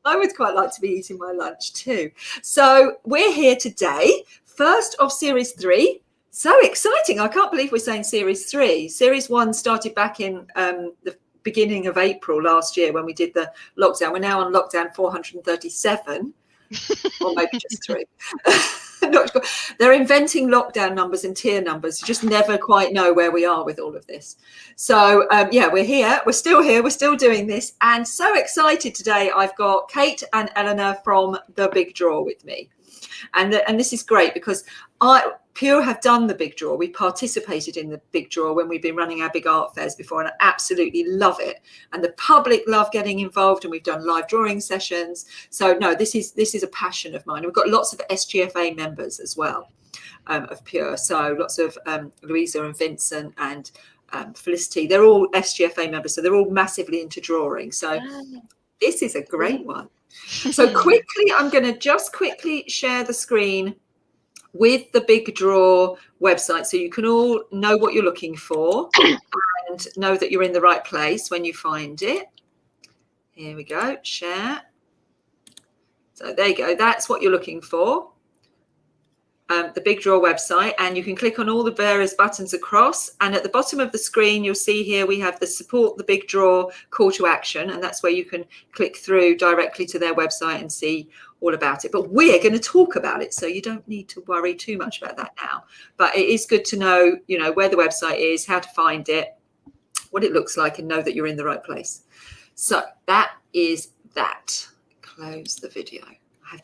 I would quite like to be eating my lunch too. So we're here today, first of series 3. So exciting. I can't believe we're saying series 3. Series 1 started back in the beginning of April last year when we did the lockdown. We're now on lockdown 437, or maybe just 3. Not sure. They're inventing lockdown numbers and tier numbers. You just never quite know where we are with all of this. So we're here. We're still here. We're still doing this. And so excited today. I've got Kate and Eleanor from The Big Draw with me. And this is great because Pure have done the Big Draw. We participated in the Big Draw when we've been running our big art fairs before, and I absolutely love it. And the public love getting involved, and we've done live drawing sessions. So no, this is a passion of mine. We've got lots of SGFA members as well of Pure. So lots of Louisa and Vincent and Felicity. They're all SGFA members, so they're all massively into drawing. So this is a great one. So quickly, I'm going to just quickly share the screen with the Big Draw website so you can all know what you're looking for and know that you're in the right place when you find it. Here we go, share. So there you go, that's what you're looking for. The Big Draw website, and you can click on all the various buttons across, and at the bottom of the screen you'll see here we have the support the Big Draw call to action, and that's where you can click through directly to their website and see all about it. But we're going to talk about it, so you don't need to worry too much about that now. But it is good to know, where the website is, how to find it, what it looks like, and know that you're in the right place. So that is that. Close the video. I've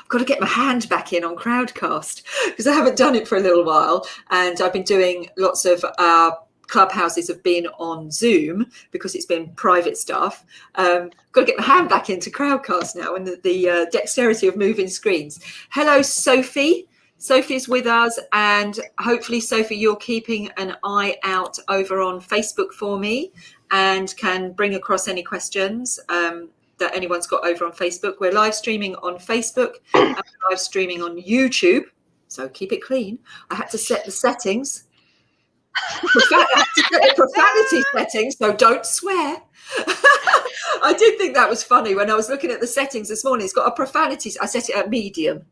got to get my hand back in on Crowdcast because I haven't done it for a little while, and I've been doing lots of clubhouses have been on Zoom because it's been private stuff. Got to get my hand back into Crowdcast now, and the dexterity of moving screens. Hello, Sophie. Sophie's with us, and hopefully, Sophie, you're keeping an eye out over on Facebook for me and can bring across any questions that anyone's got over on Facebook. We're live streaming on Facebook and we're live streaming on YouTube, so keep it clean. I had to set the settings. I had to set the profanity settings, so don't swear. I did think that was funny when I was looking at the settings this morning. It's got a profanity. I set it at medium,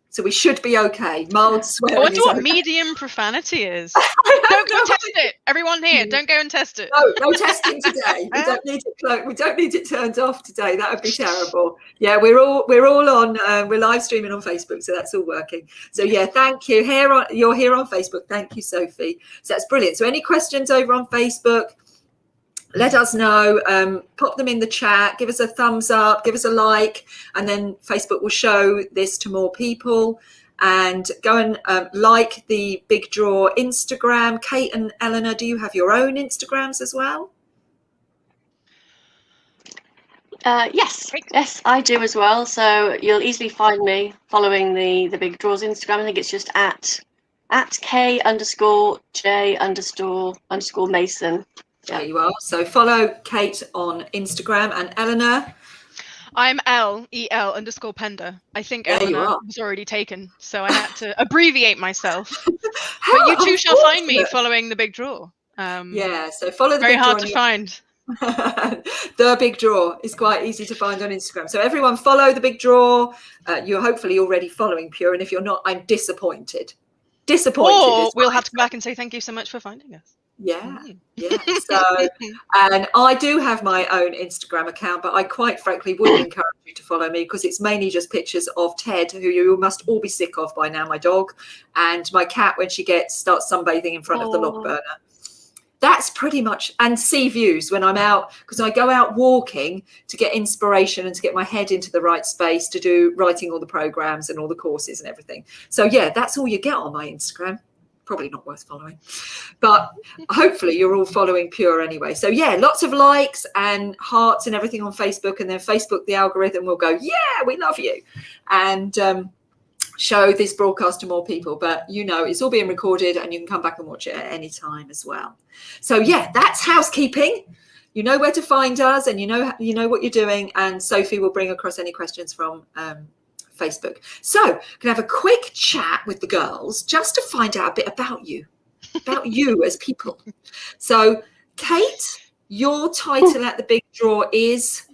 so we should be okay. Mild swearing. I wonder what medium profanity is. Don't go test it. Everyone here, don't go and test it. No testing today. We don't need it turned off today. That would be terrible. Yeah, we're all on. We're live streaming on Facebook, so that's all working. So yeah, thank you. You're here on Facebook. Thank you, Sophie. So that's brilliant. So any questions over on Facebook, let us know. Pop them in the chat. Give us a thumbs up. Give us a like, and then Facebook will show this to more people. And go and like the Big Draw Instagram. Kate and Eleanor, do you have your own Instagrams as well? Yes, I do as well. So you'll easily find me following the Big Draw's Instagram. I think it's just at K_J_Mason. There you are. So follow Kate on Instagram, and Eleanor. I'm EL_Pender. I think Eleanor was already taken, so I had to abbreviate myself. But you too shall find me following the Big Draw. So follow the very Big Draw. Hard to find. The Big Draw is quite easy to find on Instagram. So everyone follow the Big Draw. You're hopefully already following Pure, and if you're not, I'm disappointed. Or we'll have to come back and say thank you so much for finding us. Yeah. So, and I do have my own Instagram account, but I quite frankly wouldn't encourage you to follow me because it's mainly just pictures of Ted, who you must all be sick of by now, my dog, and my cat when she starts sunbathing in front of the log burner. That's pretty much, and sea views when I'm out, because I go out walking to get inspiration and to get my head into the right space to do writing all the programs and all the courses and everything. So yeah, that's all you get on my Instagram. Probably not worth following, but hopefully you're all following Pure anyway. So yeah, lots of likes and hearts and everything on Facebook, and then Facebook, the algorithm will go, yeah, we love you, and show this broadcast to more people. But it's all being recorded and you can come back and watch it at any time as well. So yeah, that's housekeeping. You know where to find us, and you know what you're doing, and Sophie will bring across any questions from Facebook. So can have a quick chat with the girls just to find out a bit about you as people. So Kate, your title at the Big Draw is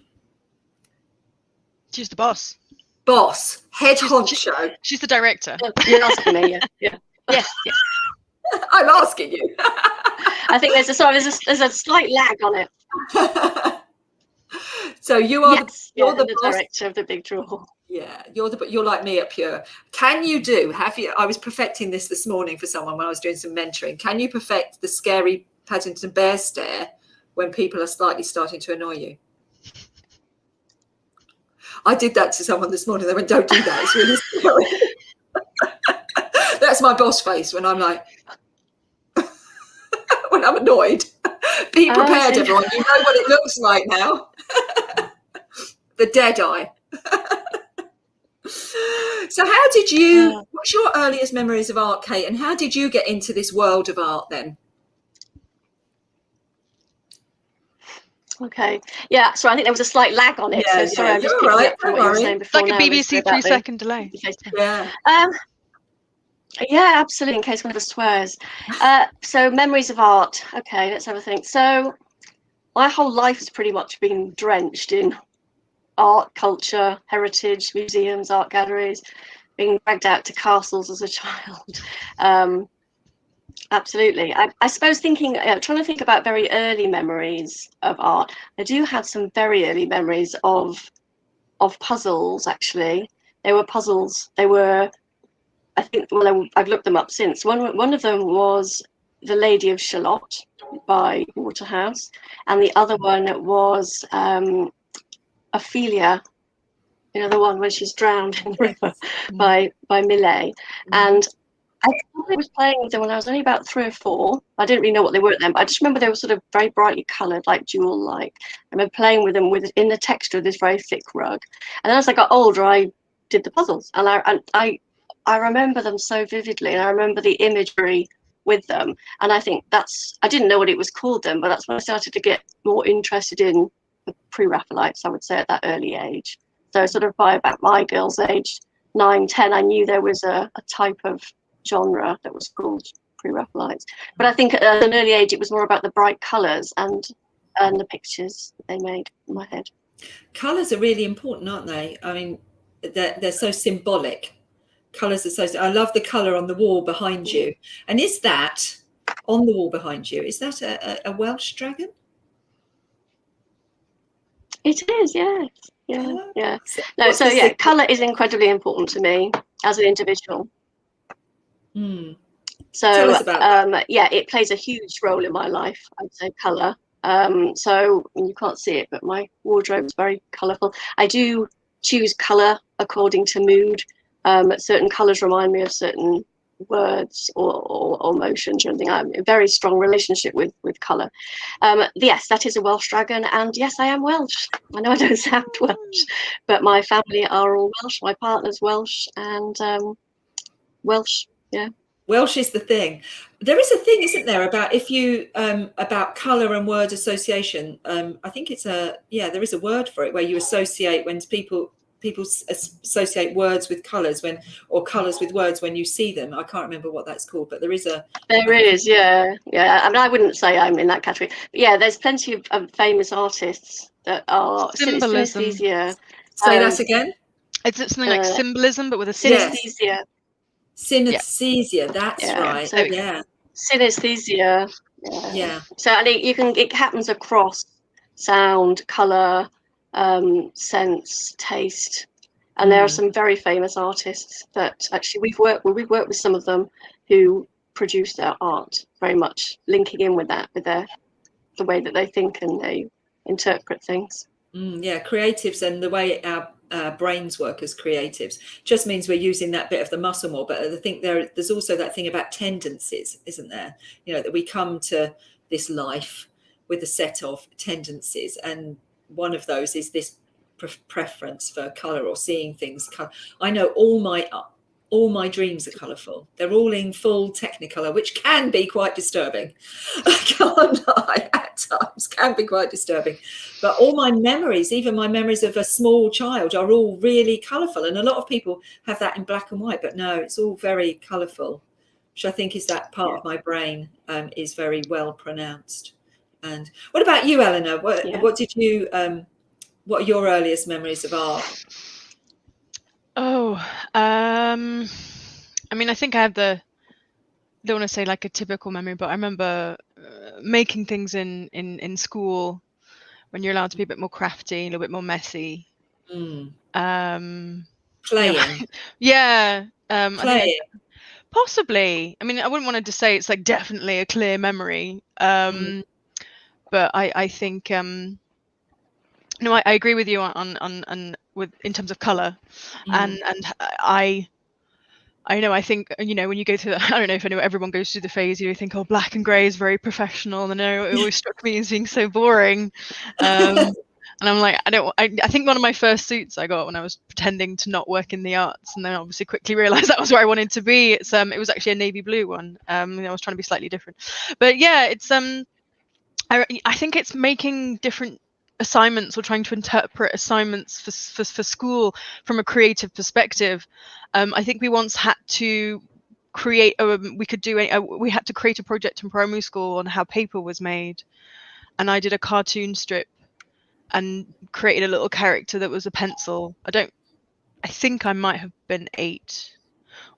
She's the boss. Boss, head honcho. She's the director. You're asking me, yeah. Yes. I'm asking you. I think there's a slight lag on it. So you are you're the boss. Director of the big draw. Yeah, you're like me at Pure. Have you? I was perfecting this morning for someone when I was doing some mentoring. Can you perfect the scary Paddington Bear stare when people are slightly starting to annoy you? I did that to someone this morning. They went, "Don't do that. It's really scary." That's my boss face when I'm like, when I'm annoyed. Be prepared, everyone. You know what it looks like now. The dead eye. So how did you, what's your earliest memories of art, Kate, and how did you get into this world of art then? Okay, yeah, so I think there was a slight lag on it, so sorry, I'm just picking up from what you were saying before. Like a BBC 3-second delay. Yeah. Yeah, absolutely, in case one of us swears. So memories of art. Okay, let's have a think. So my whole life has pretty much been drenched in art, culture, heritage, museums, art galleries, being dragged out to castles as a child. Absolutely. I suppose trying to think about very early memories of art, I do have some very early memories of puzzles, actually. They were puzzles. They were, I think, well, I've looked them up since. One of them was The Lady of Shalott by Waterhouse, and the other one was Ophelia, you know, the one where she's drowned in the river, by Millet. And I was playing with them when I was only about 3 or 4. I didn't really know what they were then, but I just remember they were sort of very brightly coloured, like jewel-like. I remember playing with them in the texture of this very thick rug. And then as I got older, I did the puzzles, and I remember them so vividly, and I remember the imagery with them. And I think I didn't know what it was called then, but that's when I started to get more interested in pre-Raphaelites, I would say, at that early age. So sort of by about my girl's age, 9, 10, I knew there was a type of genre that was called pre-Raphaelites. But I think at an early age, it was more about the bright colours and the pictures that they made in my head. Colours are really important, aren't they? I mean, they're so symbolic. Colours are so. I love the colour on the wall behind you. And is that on the wall behind you? Is that a Welsh dragon? It is, yes. Yeah. No, so yeah, colour is incredibly important to me as an individual. So tell us about yeah, it plays a huge role in my life, I'd say, colour. So you can't see it, but my wardrobe is very colourful. I do choose colour according to mood. Certain colours remind me of certain words or motions or anything. I'm in a very strong relationship with colour. Yes, that is a Welsh dragon, and yes, I am Welsh. I know I don't sound Welsh, but my family are all Welsh. My partner's Welsh, and Welsh, yeah. Welsh is the thing. There is a thing, isn't there, about if you about colour and word association. I think it's there is a word for it where you associate when people associate words with colours or colours with words when you see them. I can't remember what that's called, but there is. Yeah. I mean, I wouldn't say I'm in that category, but yeah, there's plenty of famous artists that are symbolism. Synesthesia. Say that again. It's something like symbolism, but with a synesthesia. Synesthesia. That's right. So, synesthesia. Yeah. So I think it happens across sound, colour, sense, taste, and there are some very famous artists that actually we've worked with some of them who produce their art very much linking in with that, with the way that they think and they interpret things. Creatives, and the way our brains work as creatives just means we're using that bit of the muscle more. But I think there's also that thing about tendencies, isn't there? You know, that we come to this life with a set of tendencies, and one of those is this preference for colour or seeing things. I know all my dreams are colourful. They're all in full Technicolor, which can be quite disturbing. I can't lie, at times can be quite disturbing. But all my memories, even my memories of a small child, are all really colourful. And a lot of people have that in black and white, but no, it's all very colourful, which I think is that part of my brain is very well pronounced. And what about you, Eleanor? What did you? What are your earliest memories of art? I mean, I think I have don't want to say like a typical memory, but I remember making things in school when you're allowed to be a bit more crafty, a little bit more messy. Playing. Yeah. I Playing. possibly. I mean, I wouldn't want to say it's like definitely a clear memory. But I think no, I agree with you on with in terms of color, and I know, I think, when you go through I don't know if everyone goes through the phase, you think, oh, black and grey is very professional, and it always struck me as being so boring. And I'm like, I think one of my first suits I got when I was pretending to not work in the arts, and then obviously quickly realized that was where I wanted to be. It was actually a navy blue one. I was trying to be slightly different, but yeah, it's I think it's making different assignments or trying to interpret assignments for school from a creative perspective. I think we once had to create we had to create a project in primary school on how paper was made, and I did a cartoon strip and created a little character that was a pencil. I think I might have been 8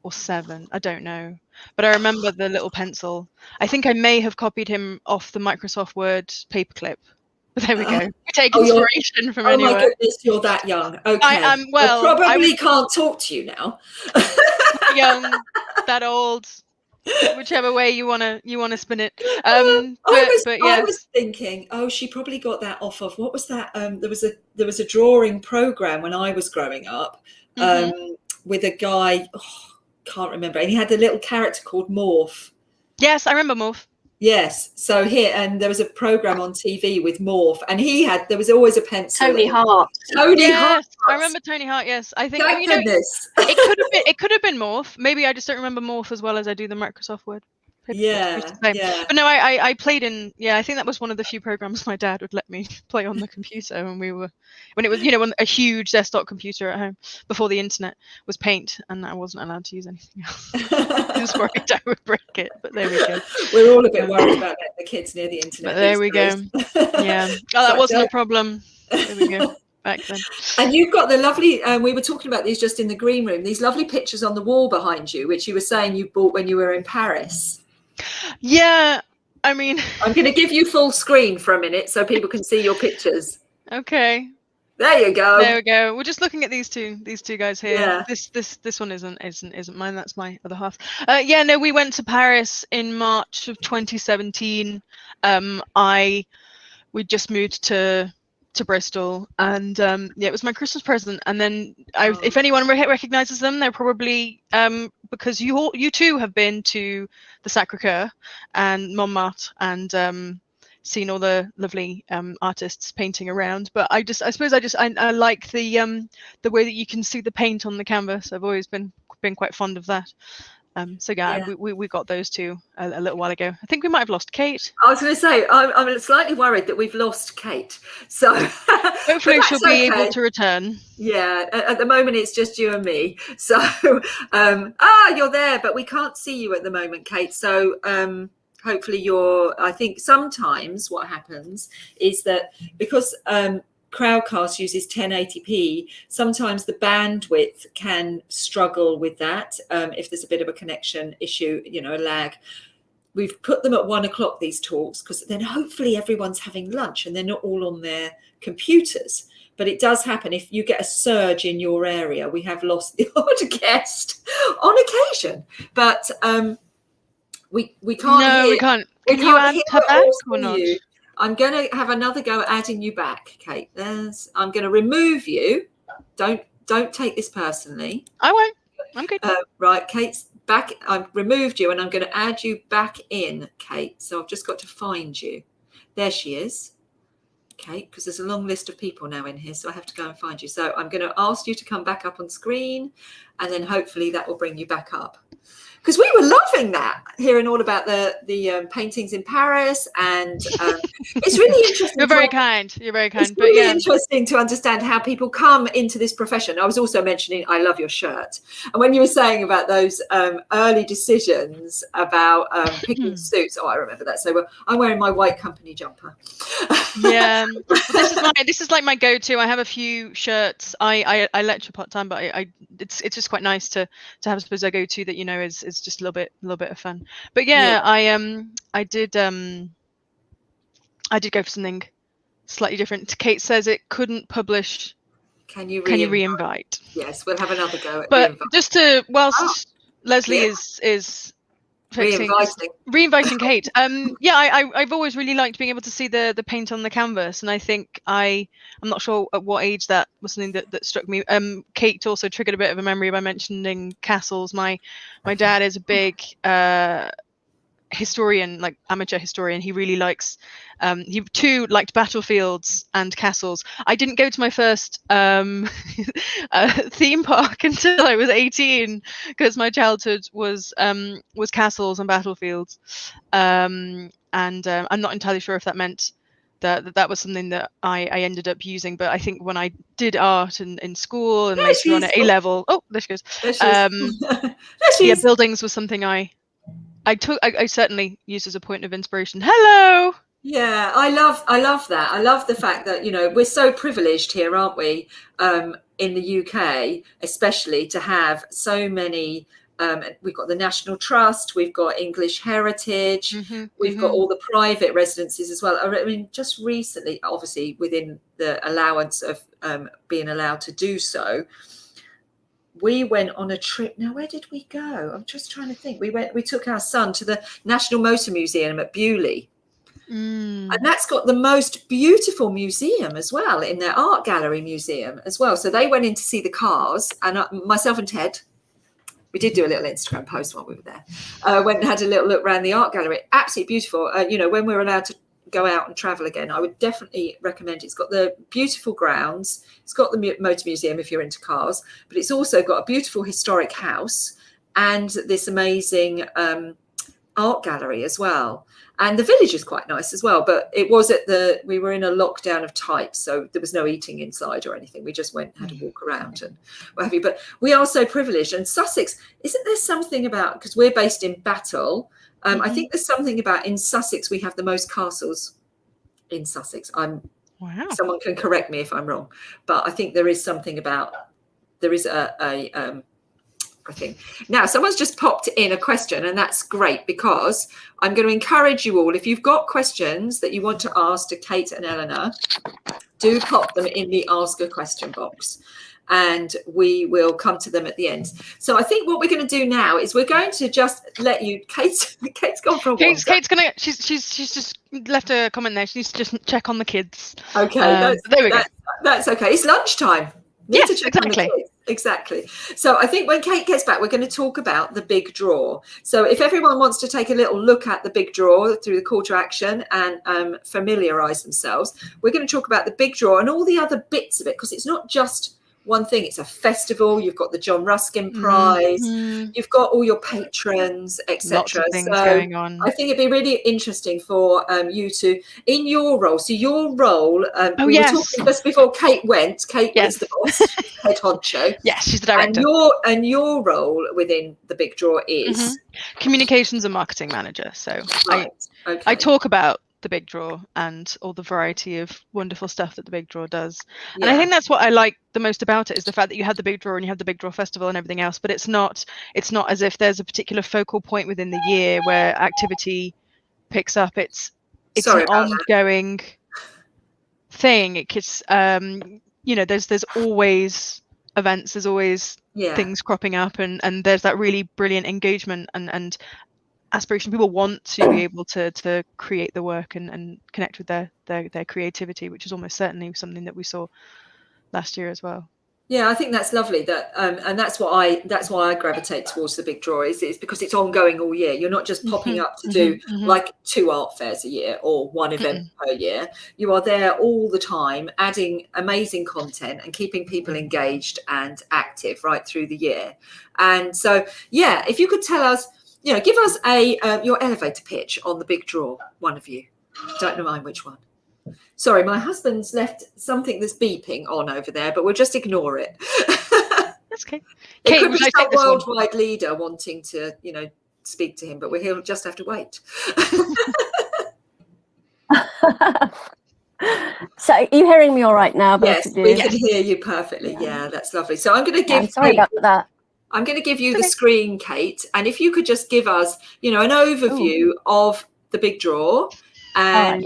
or 7, I don't know, but I remember the little pencil. I think I may have copied him off the Microsoft Word paperclip. But there we go. We take inspiration from anywhere. Oh my goodness, you're that young. Okay. I probably can't talk to you now. Young, that old, whichever way you wanna spin it. I was thinking, she probably got that off of, what was that? There was a drawing program when I was growing up, with a guy, can't remember, and he had a little character called Morph. Yes, I remember Morph. Yes, so and there was a program on TV with Morph, and there was always a pencil. Tony Hart. Yes, I remember Tony Hart. Yes, I think. Thank goodness. It could have been Morph. Maybe I just don't remember Morph as well as I do the Microsoft Word. Yeah. But no, I played in. Yeah, I think that was one of the few programs my dad would let me play on the computer when it was when a huge desktop computer at home before the internet was Paint, and I wasn't allowed to use anything else. I was worried I would break it, but there we go. We're all a bit worried about the kids near the internet. But there we go. Yeah, that wasn't a problem. There we go. Back then. And you've got the lovely, we were talking about these just in the green room, these lovely pictures on the wall behind you, which you were saying you bought when you were in Paris. Yeah, I mean, I'm going to give you full screen for a minute so people can see your pictures. Okay. There you go. There we go. We're just looking at these two guys here. Yeah. This one isn't mine. That's my other half. Yeah, no, we went to Paris in March of 2017. We just moved to Bristol, and it was my Christmas present. And then if anyone recognizes them, they're probably because you too have been to the Sacré-Cœur and Montmartre and seen all the lovely artists painting around. But I suppose I like the way that you can see the paint on the canvas. I've always been quite fond of that. So yeah. We got those two a little while ago. I think we might have lost Kate. I was going to say, I'm slightly worried that we've lost Kate. So hopefully she'll be able to return. Yeah, at the moment it's just you and me. So you're there, but we can't see you at the moment, Kate. So hopefully I think sometimes what happens is that because Crowdcast uses 1080p, sometimes the bandwidth can struggle with that if there's a bit of a connection issue, a lag. We've put them at 1 o'clock, these talks, because then hopefully everyone's having lunch and they're not all on their computers. But it does happen if you get a surge in your area. We have lost the odd guest on occasion, but we can't. No, we can't. Can you add her back or not? I'm going to have another go at adding you back, Kate. I'm going to remove you. Don't take this personally. I won't. I'm good. Right, Kate's back. I've removed you, and I'm going to add you back in, Kate. So I've just got to find you. There she is, Kate, because there's a long list of people now in here, so I have to go and find you. So I'm going to ask you to come back up on screen, and then hopefully that will bring you back up. because we were loving that, hearing all about the paintings in Paris, and it's really interesting. You're very kind. You're very kind. It's really interesting to understand how people come into this profession. I was also mentioning, I love your shirt, and when you were saying about those early decisions about picking suits, I remember that so well. I'm wearing my white company jumper. Yeah, this is like my go-to. I have a few shirts. I lecture part-time, but it's just quite nice to have, I suppose, a go-to that, you know, is just a little bit of fun. But yeah, I did go for something slightly different. Kate says it couldn't publish. Can you re-invite? Yes, we'll have another go at but just to Lesley is re-inviting Kate. I've always really liked being able to see the paint on the canvas, and I think I'm not sure at what age that was something that struck me. Kate also triggered a bit of a memory by mentioning castles. My dad is a big historian, like amateur historian. He really likes he too liked battlefields and castles. I didn't go to my first theme park until I was 18, because my childhood was castles and battlefields, and I'm not entirely sure if that meant that was something that I ended up using. But I think when I did art in school and later on at A level, there she goes. Buildings was something I certainly used as a point of inspiration. Hello. Yeah, I love that. I love the fact that, you know, we're so privileged here, aren't we, in the UK, especially, to have so many. We've got the National Trust, we've got English Heritage, we've got all the private residencies as well. I mean, just recently, obviously within the allowance of being allowed to do so, we went on a trip. Now, where did we go? I'm just trying to think. We took our son to the National Motor Museum at Bewley. And that's got the most beautiful museum as well, in their art gallery museum as well. So they went in to see the cars, and myself and Ted, we did do a little Instagram post while we were there. Went and had a little look around the art gallery. Absolutely beautiful. You know, when we're allowed to go out and travel again, I would definitely recommend it. It's got the beautiful grounds. It's got the motor museum if you're into cars, but it's also got a beautiful historic house and this amazing art gallery as well. And the village is quite nice as well, but it was we were in a lockdown of type, so there was no eating inside or anything. We just went and had a walk around and what have you. But we are so privileged. And Sussex, isn't there something about, because we're based in Battle, I think there's something about, in Sussex, we have the most castles in Sussex. Someone can correct me if I'm wrong, but I think there is something about, there is I think. Now, someone's just popped in a question, and that's great, because I'm going to encourage you all, if you've got questions that you want to ask to Kate and Eleanor, do pop them in the Ask a Question box, and we will come to them at the end. So I think what we're going to do now is we're going to just let you, Kate's gone for a walk. Kate's gonna, she's just left a comment there. She needs to just check on the kids. Okay, there we go. That's okay. It's lunchtime. Yes, exactly. Exactly. So I think when Kate gets back, we're going to talk about the big draw. So if everyone wants to take a little look at the big draw through the call to action and familiarize themselves, we're going to talk about the big draw and all the other bits of it, because it's not just one thing. It's a festival. You've got the John Ruskin Prize. You've got all your patrons, etc. Lots of things going on. I think it'd be really interesting for you to, in your role. So your role. We were talking just before Kate went. Kate was the boss, head honcho. Yes, she's the director. And your role within the big draw is communications and marketing manager. So I talk about the big draw and all the variety of wonderful stuff that the big draw does. And I think that's what I like the most about it, is the fact that you have the big draw and you have the big draw festival and everything else, but it's not as if there's a particular focal point within the year where activity picks up. It's an ongoing thing. It's you know, there's always events, there's always things cropping up, and there's that really brilliant engagement and aspiration. People want to be able to create the work and connect with their creativity, which is almost certainly something that we saw last year as well. Yeah, I think that's lovely. That and that's why I gravitate towards the big draw. Is because it's ongoing all year. You're not just popping up to do like 2 art fairs a year or one event per year. You are there all the time, adding amazing content and keeping people engaged and active right through the year. And so, yeah, if you could tell us, give us your elevator pitch on the big draw. One of you, don't mind which one. Sorry, my husband's left something that's beeping on over there, but we'll just ignore it. That's okay. It Kate, could be would I some take this one? worldwide leader wanting to, speak to him, but he'll just have to wait. So are you hearing me all right now? Yes, Both of you? we can hear you perfectly. Yeah, that's lovely. So I'm going to give. I'm sorry about that. I'm going to give you the screen, Kate, and if you could just give us, an overview of the big draw and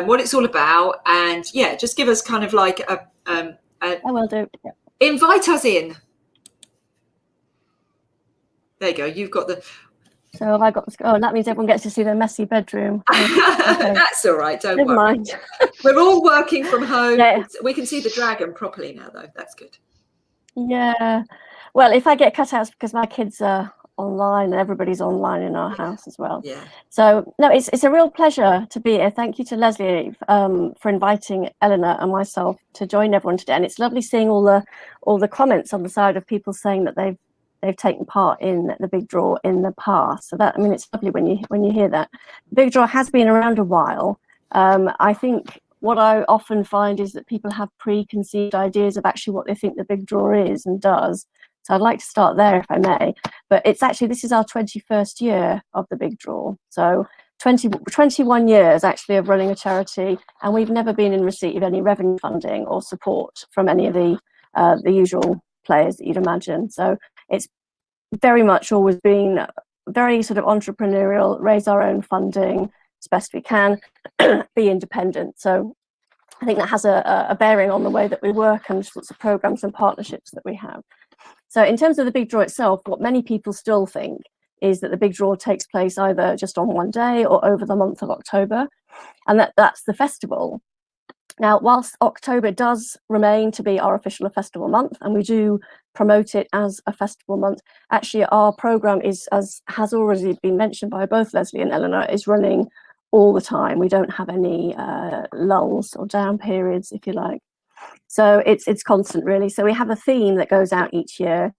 what it's all about, and just give us kind of like I will do. Yeah. Invite us in. There you go. You've got the. So have I got? Oh, that means everyone gets to see their messy bedroom. Okay. That's all right. Don't Never worry. mind. We're all working from home. Yeah. We can see the dragon properly now, though. That's good. Yeah. Well, if I get cut out, it's because my kids are online and everybody's online in our house as well. Yeah. So no, it's a real pleasure to be here. Thank you to Lesley for inviting Eleanor and myself to join everyone today. And it's lovely seeing all the comments on the side of people saying that they've taken part in the big draw in the past. So that, it's lovely when you hear that. The big draw has been around a while. I think what I often find is that people have preconceived ideas of actually what they think the big draw is and does. So I'd like to start there if I may. But it's actually, this is our 21st year of the big draw. So 21 years actually of running a charity, and we've never been in receipt of any revenue funding or support from any of the usual players that you'd imagine. So it's very much always been very sort of entrepreneurial, raise our own funding as best we can, be independent. So I think that has a bearing on the way that we work and sorts of programs and partnerships that we have. So in terms of the big draw itself, what many people still think is that the big draw takes place either just on one day or over the month of October, and that's the festival. Now, whilst October does remain to be our official festival month, and we do promote it as a festival month, actually our programme is, as has already been mentioned by both Lesley and Eleanor, is running all the time. We don't have any lulls or down periods, if you like. So it's constant, really. So we have a theme that goes out each year.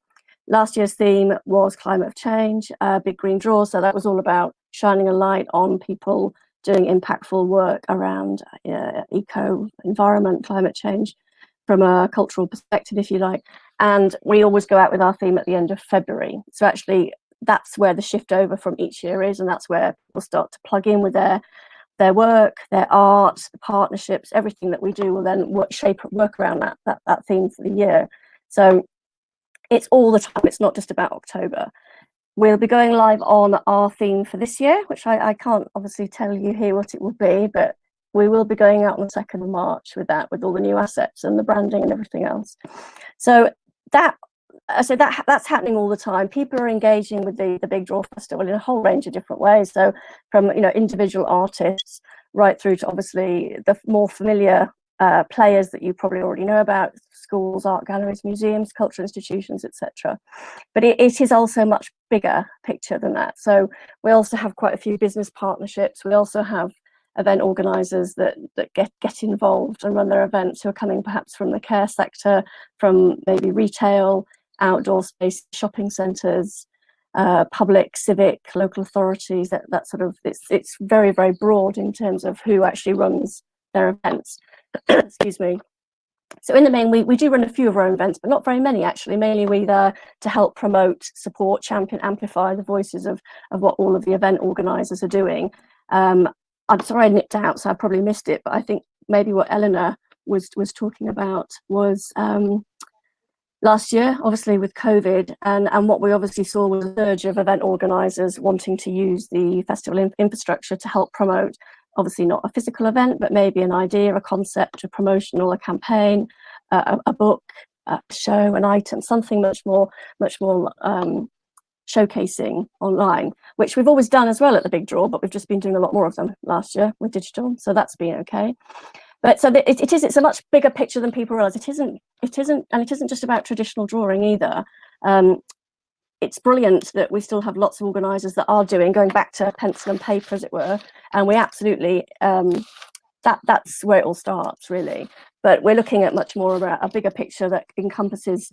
Last year's theme was climate change, big green draw. So that was all about shining a light on people doing impactful work around eco, environment, climate change from a cultural perspective, if you like. And we always go out with our theme at the end of February. So actually, that's where the shift over from each year is, and that's where people start to plug in with their work, their art, the partnerships, everything that we do will then work around that theme for the year. So it's all the time. It's not just about October. We'll be going live on our theme for this year, which I can't obviously tell you here what it will be, but we will be going out on the 2nd of March with that, with all the new assets and the branding and everything else. So that's happening all the time. People are engaging with the Big Draw Festival in a whole range of different ways. So from individual artists right through to obviously the more familiar players that you probably already know about, schools, art galleries, museums, cultural institutions, etc. But it is also a much bigger picture than that. So we also have quite a few business partnerships. We also have event organisers that get involved and run their events, who are coming perhaps from the care sector, from maybe retail, outdoor space, shopping centres, public, civic, local authorities. That sort of, it's very, very broad in terms of who actually runs their events. Excuse me. So in the main, we do run a few of our own events, but not very many actually. Mainly we're there to help promote, support, champion, amplify the voices of what all of the event organisers are doing. I'm sorry I nipped out, so I probably missed it, but I think maybe what Eleanor was talking about was last year, obviously with COVID, and what we obviously saw was a surge of event organisers wanting to use the festival infrastructure to help promote, obviously not a physical event, but maybe an idea, a concept, a promotional, a campaign, a book, a show, an item, something much more showcasing online, which we've always done as well at the Big Draw, but we've just been doing a lot more of them last year with digital, so that's been okay. But so it's a much bigger picture than people realize. It isn't, and it isn't just about traditional drawing either. It's brilliant that we still have lots of organisers that are going back to pencil and paper, as it were, and we absolutely that's where it all starts, really. But we're looking at much more of a bigger picture that encompasses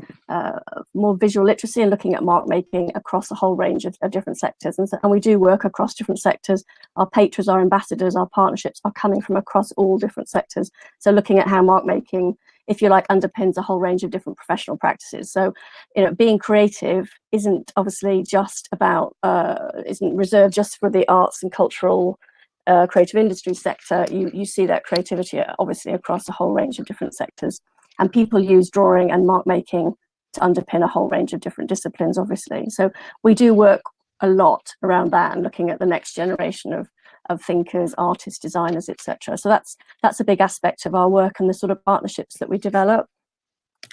more visual literacy and looking at mark making across a whole range of different sectors. And we do work across different sectors. Our patrons, our ambassadors, our partnerships are coming from across all different sectors. So looking at how mark making, if you like, underpins a whole range of different professional practices. So, being creative isn't obviously just about, isn't reserved just for the arts and cultural creative industry sector. You see that creativity obviously across a whole range of different sectors, and people use drawing and mark making to underpin a whole range of different disciplines, obviously. So we do work a lot around that and looking at the next generation of thinkers, artists, designers, etc. So that's a big aspect of our work and the sort of partnerships that we develop.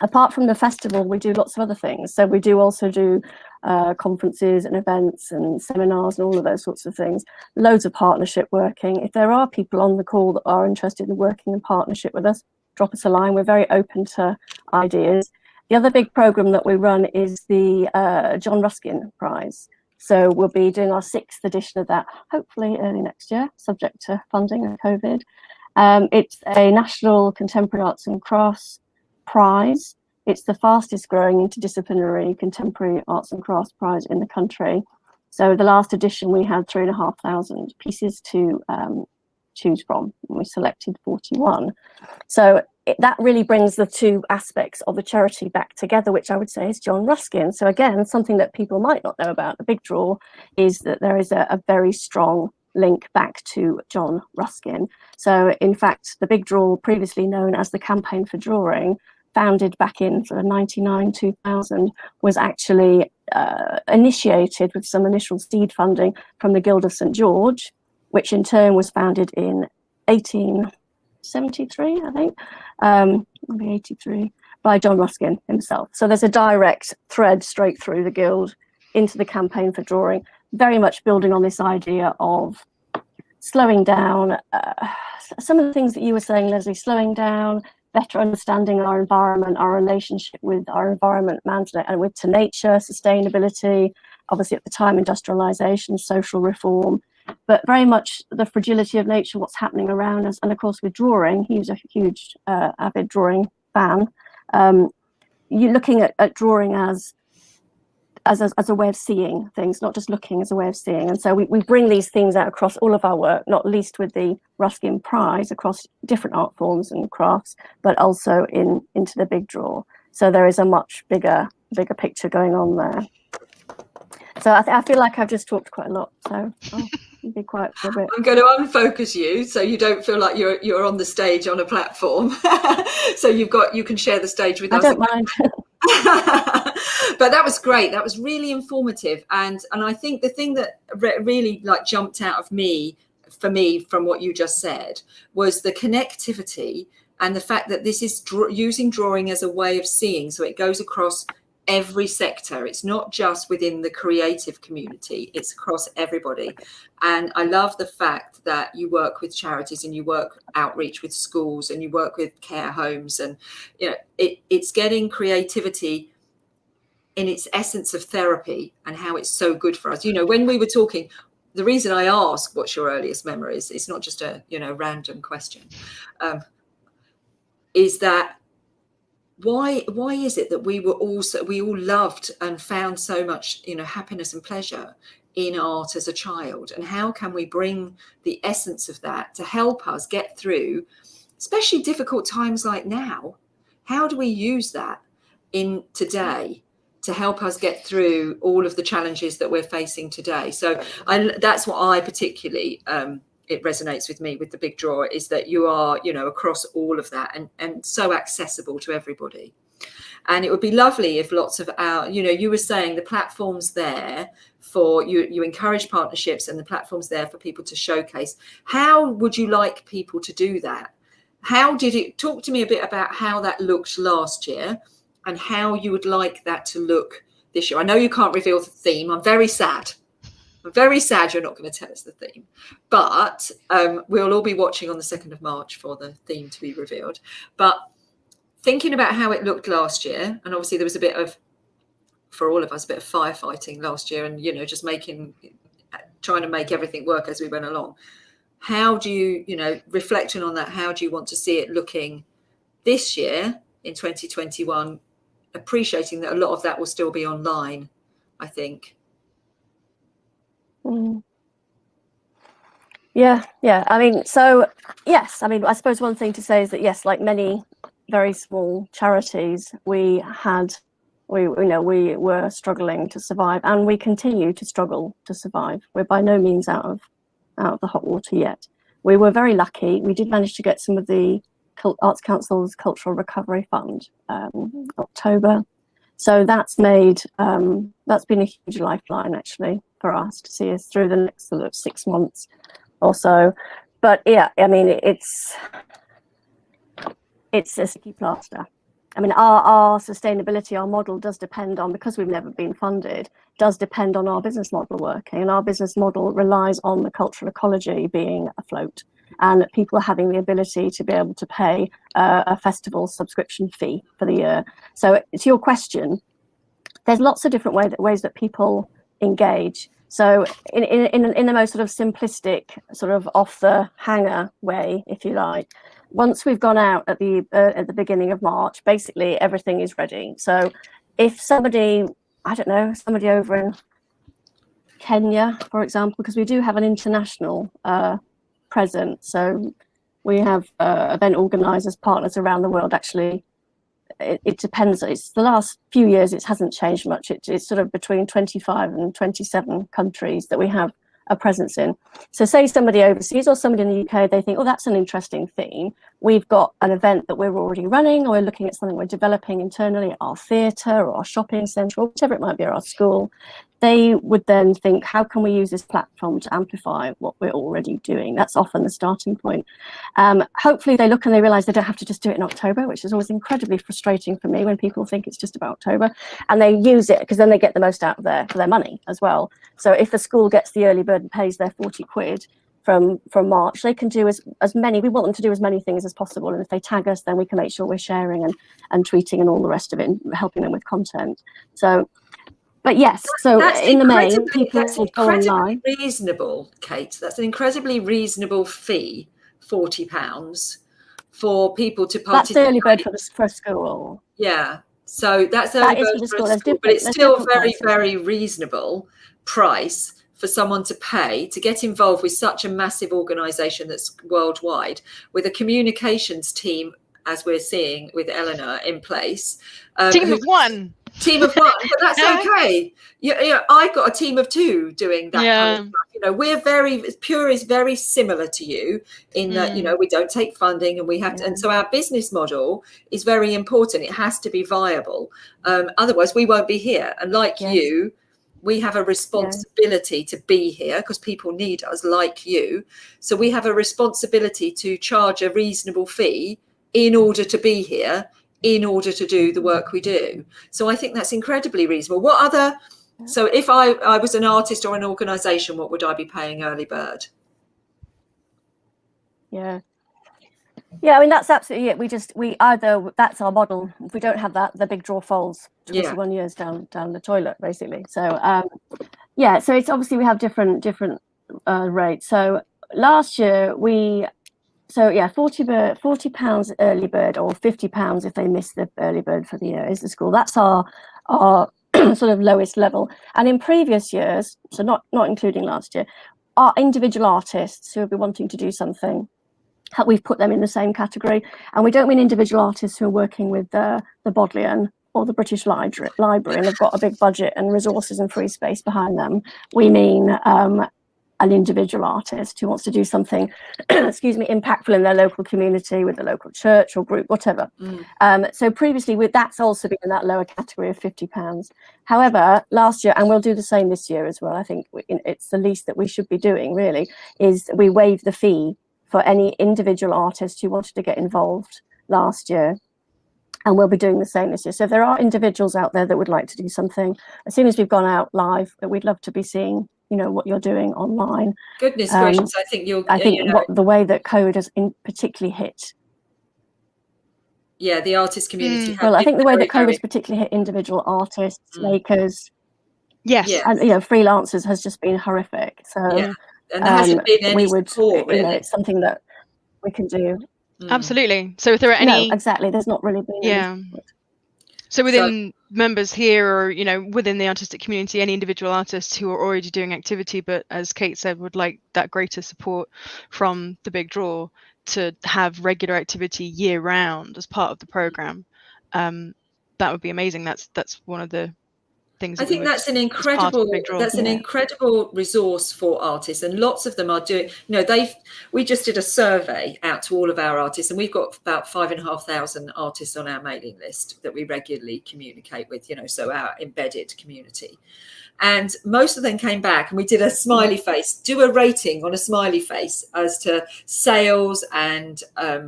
Apart from the festival, we do lots of other things. So we do also do conferences and events and seminars and all of those sorts of things. Loads of partnership working. If there are people on the call that are interested in working in partnership with us, drop us a line. We're very open to ideas. The other big program that we run is the John Ruskin Prize. So we'll be doing our 6th edition of that, hopefully early next year, subject to funding and COVID. It's a National Contemporary Arts and Crafts Prize. It's the fastest growing interdisciplinary contemporary arts and crafts prize in the country. So the last edition we had 3,500 pieces to choose from, and we selected 41. So that really brings the two aspects of the charity back together, which I would say is John Ruskin. So again, something that people might not know about the Big Draw is that there is a very strong link back to John Ruskin. So in fact, the Big Draw, previously known as the Campaign for Drawing, founded back in sort of 99, 2000, was actually initiated with some initial seed funding from the Guild of St George, which in turn was founded in 1873, I think, maybe 83, by John Ruskin himself. So there's a direct thread straight through the Guild into the Campaign for Drawing, very much building on this idea of slowing down, some of the things that you were saying, Lesley, slowing down, better understanding our environment, our relationship with our environment, and with to nature, sustainability, obviously at the time industrialization, social reform, but very much the fragility of nature, what's happening around us. And of course with drawing, he was a huge avid drawing fan. You're looking at drawing as a way of seeing things, not just looking, as a way of seeing. And so we bring these things out across all of our work, not least with the Ruskin Prize across different art forms and crafts, but also into the Big Draw. So there is a much bigger picture going on there. So I feel like I've just talked quite a lot, so I'll be quiet for a bit. I'm going to unfocus you so you don't feel like you're on the stage on a platform. So you can share the stage with us. I don't mind. But that was great. That was really informative, and I think the thing that really jumped out of for me from what you just said was the connectivity and the fact that this is using drawing as a way of seeing. So it goes across every sector. It's not just within the creative community, it's across everybody. And I love the fact that you work with charities and you work outreach with schools and you work with care homes, and it's getting creativity in its essence of therapy and how it's so good for us. When we were talking, the reason I ask what's your earliest memories, it's not just a random question, is that why is it that we all loved and found so much happiness and pleasure in art as a child, and how can we bring the essence of that to help us get through especially difficult times like now? How do we use that in today to help us get through all of the challenges that we're facing today? So that's what I particularly it resonates with me with the Big Draw, is that you are across all of that and so accessible to everybody. And it would be lovely if lots of our, you were saying the platform's there for you encourage partnerships, and the platform's there for people to showcase. How would you like people to do that? How did it, talk to me a bit about how that looked last year and how you would like that to look this year? I know you can't reveal the theme. I'm very sad. I'm very sad you're not going to tell us the theme, but we'll all be watching on the 2nd of March for the theme to be revealed. But thinking about how it looked last year, and obviously there was a bit of, for all of us, a bit of firefighting last year, and just trying to make everything work as we went along. How do you, reflecting on that, how do you want to see it looking this year in 2021, appreciating that a lot of that will still be online, I think? Yeah. I mean, so yes, I mean, I suppose one thing to say is that yes, like many very small charities, we were struggling to survive, and we continue to struggle to survive. We're by no means out of the hot water yet. We were very lucky. We did manage to get some of the Arts Council's Cultural Recovery Fund October. So that's been a huge lifeline actually for us to see us through the next sort of 6 months or so. But yeah, I mean, it's a sticky plaster. I mean, our sustainability, our model does depend on, because we've never been funded, does depend on our business model working. And our business model relies on the cultural ecology being afloat and people having the ability to be able to pay a festival subscription fee for the year. So to your question, there's lots of different ways that people engage. So in the most sort of simplistic, sort of off the hanger way, if you like, once we've gone out at the beginning of March, basically everything is ready. So if somebody over in Kenya, for example, because we do have an international presence, so we have event organisers, partners around the world. Actually, it depends. It's the last few years, it hasn't changed much. It's sort of between 25 and 27 countries that we have a presence in. So say somebody overseas or somebody in the UK, they think, oh, that's an interesting theme. We've got an event that we're already running, or we're looking at something we're developing internally at our theatre or our shopping centre or whatever it might be, or our school. They would then think, how can we use this platform to amplify what we're already doing? That's often the starting point. Hopefully they look and they realise they don't have to just do it in October, which is always incredibly frustrating for me when people think it's just about October, and they use it because then they get the most out of their money as well. So if the school gets the early bird and pays their 40 quid from March, they can do as many, we want them to do as many things as possible. And if they tag us, then we can make sure we're sharing and tweeting and all the rest of it, and helping them with content. So, but yes, so in the main, people will go online. Reasonable, Kate. That's an incredibly reasonable fee, £40 for people to participate. That's early bird for a school. Yeah, so that's early bird for a school, but it's still very reasonable price for someone to pay to get involved with such a massive organisation that's worldwide, with a communications team, as we're seeing with Eleanor in place. Team of one, but that's okay. Yeah, I've got a team of 2 doing that kind of stuff. We're Pure is very similar to you in that, we don't take funding, and we have to, and so our business model is very important. It has to be viable. Otherwise we won't be here. And like you, we have a responsibility to be here because people need us, like you. So we have a responsibility to charge a reasonable fee in order to be here, in order to do the work we do. So I think that's incredibly reasonable. So if I was an artist or an organisation, what would I be paying early bird? Yeah, I mean, that's absolutely it. That's our model. If we don't have that, the big draw falls 21 years down the toilet, basically. So so it's obviously we have different rates. So last year £40 early bird, or £50 if they miss the early bird for the year, is the school. That's our sort of lowest level. And in previous years, so not including last year, our individual artists who have been wanting to do something, we've put them in the same category. And we don't mean individual artists who are working with the Bodleian or the British Library and have got a big budget and resources and free space behind them. We mean an individual artist who wants to do something, impactful in their local community, with the local church or group, whatever. So previously, that's also been in that lower category of £50. However, last year, and we'll do the same this year as well, I think it's the least that we should be doing, really, is we waive the fee for any individual artist who wanted to get involved last year. And we'll be doing the same this year. So if there are individuals out there that would like to do something, as soon as we've gone out live, we'd love to be seeing what you're doing online. Goodness gracious, I think the way that COVID has particularly hit. Yeah, the artist community. Well, I think the way that COVID's particularly hit individual artists, makers, yes, and freelancers has just been horrific. So yeah, and there hasn't been any support, really. It's something that we can do. Absolutely. So if there are any, no, exactly, there's not really been any support. So within members here, or within the artistic community, any individual artists who are already doing activity, but as Kate said, would like that greater support from the Big Draw to have regular activity year round as part of the program, that would be amazing. That's one of the things. I think that's an incredible resource for artists, and lots of them are doing. We just did a survey out to all of our artists, and we've got about 5,500 artists on our mailing list that we regularly communicate with. So our embedded community, and most of them came back, and we did a smiley face, do a rating on a smiley face as to sales and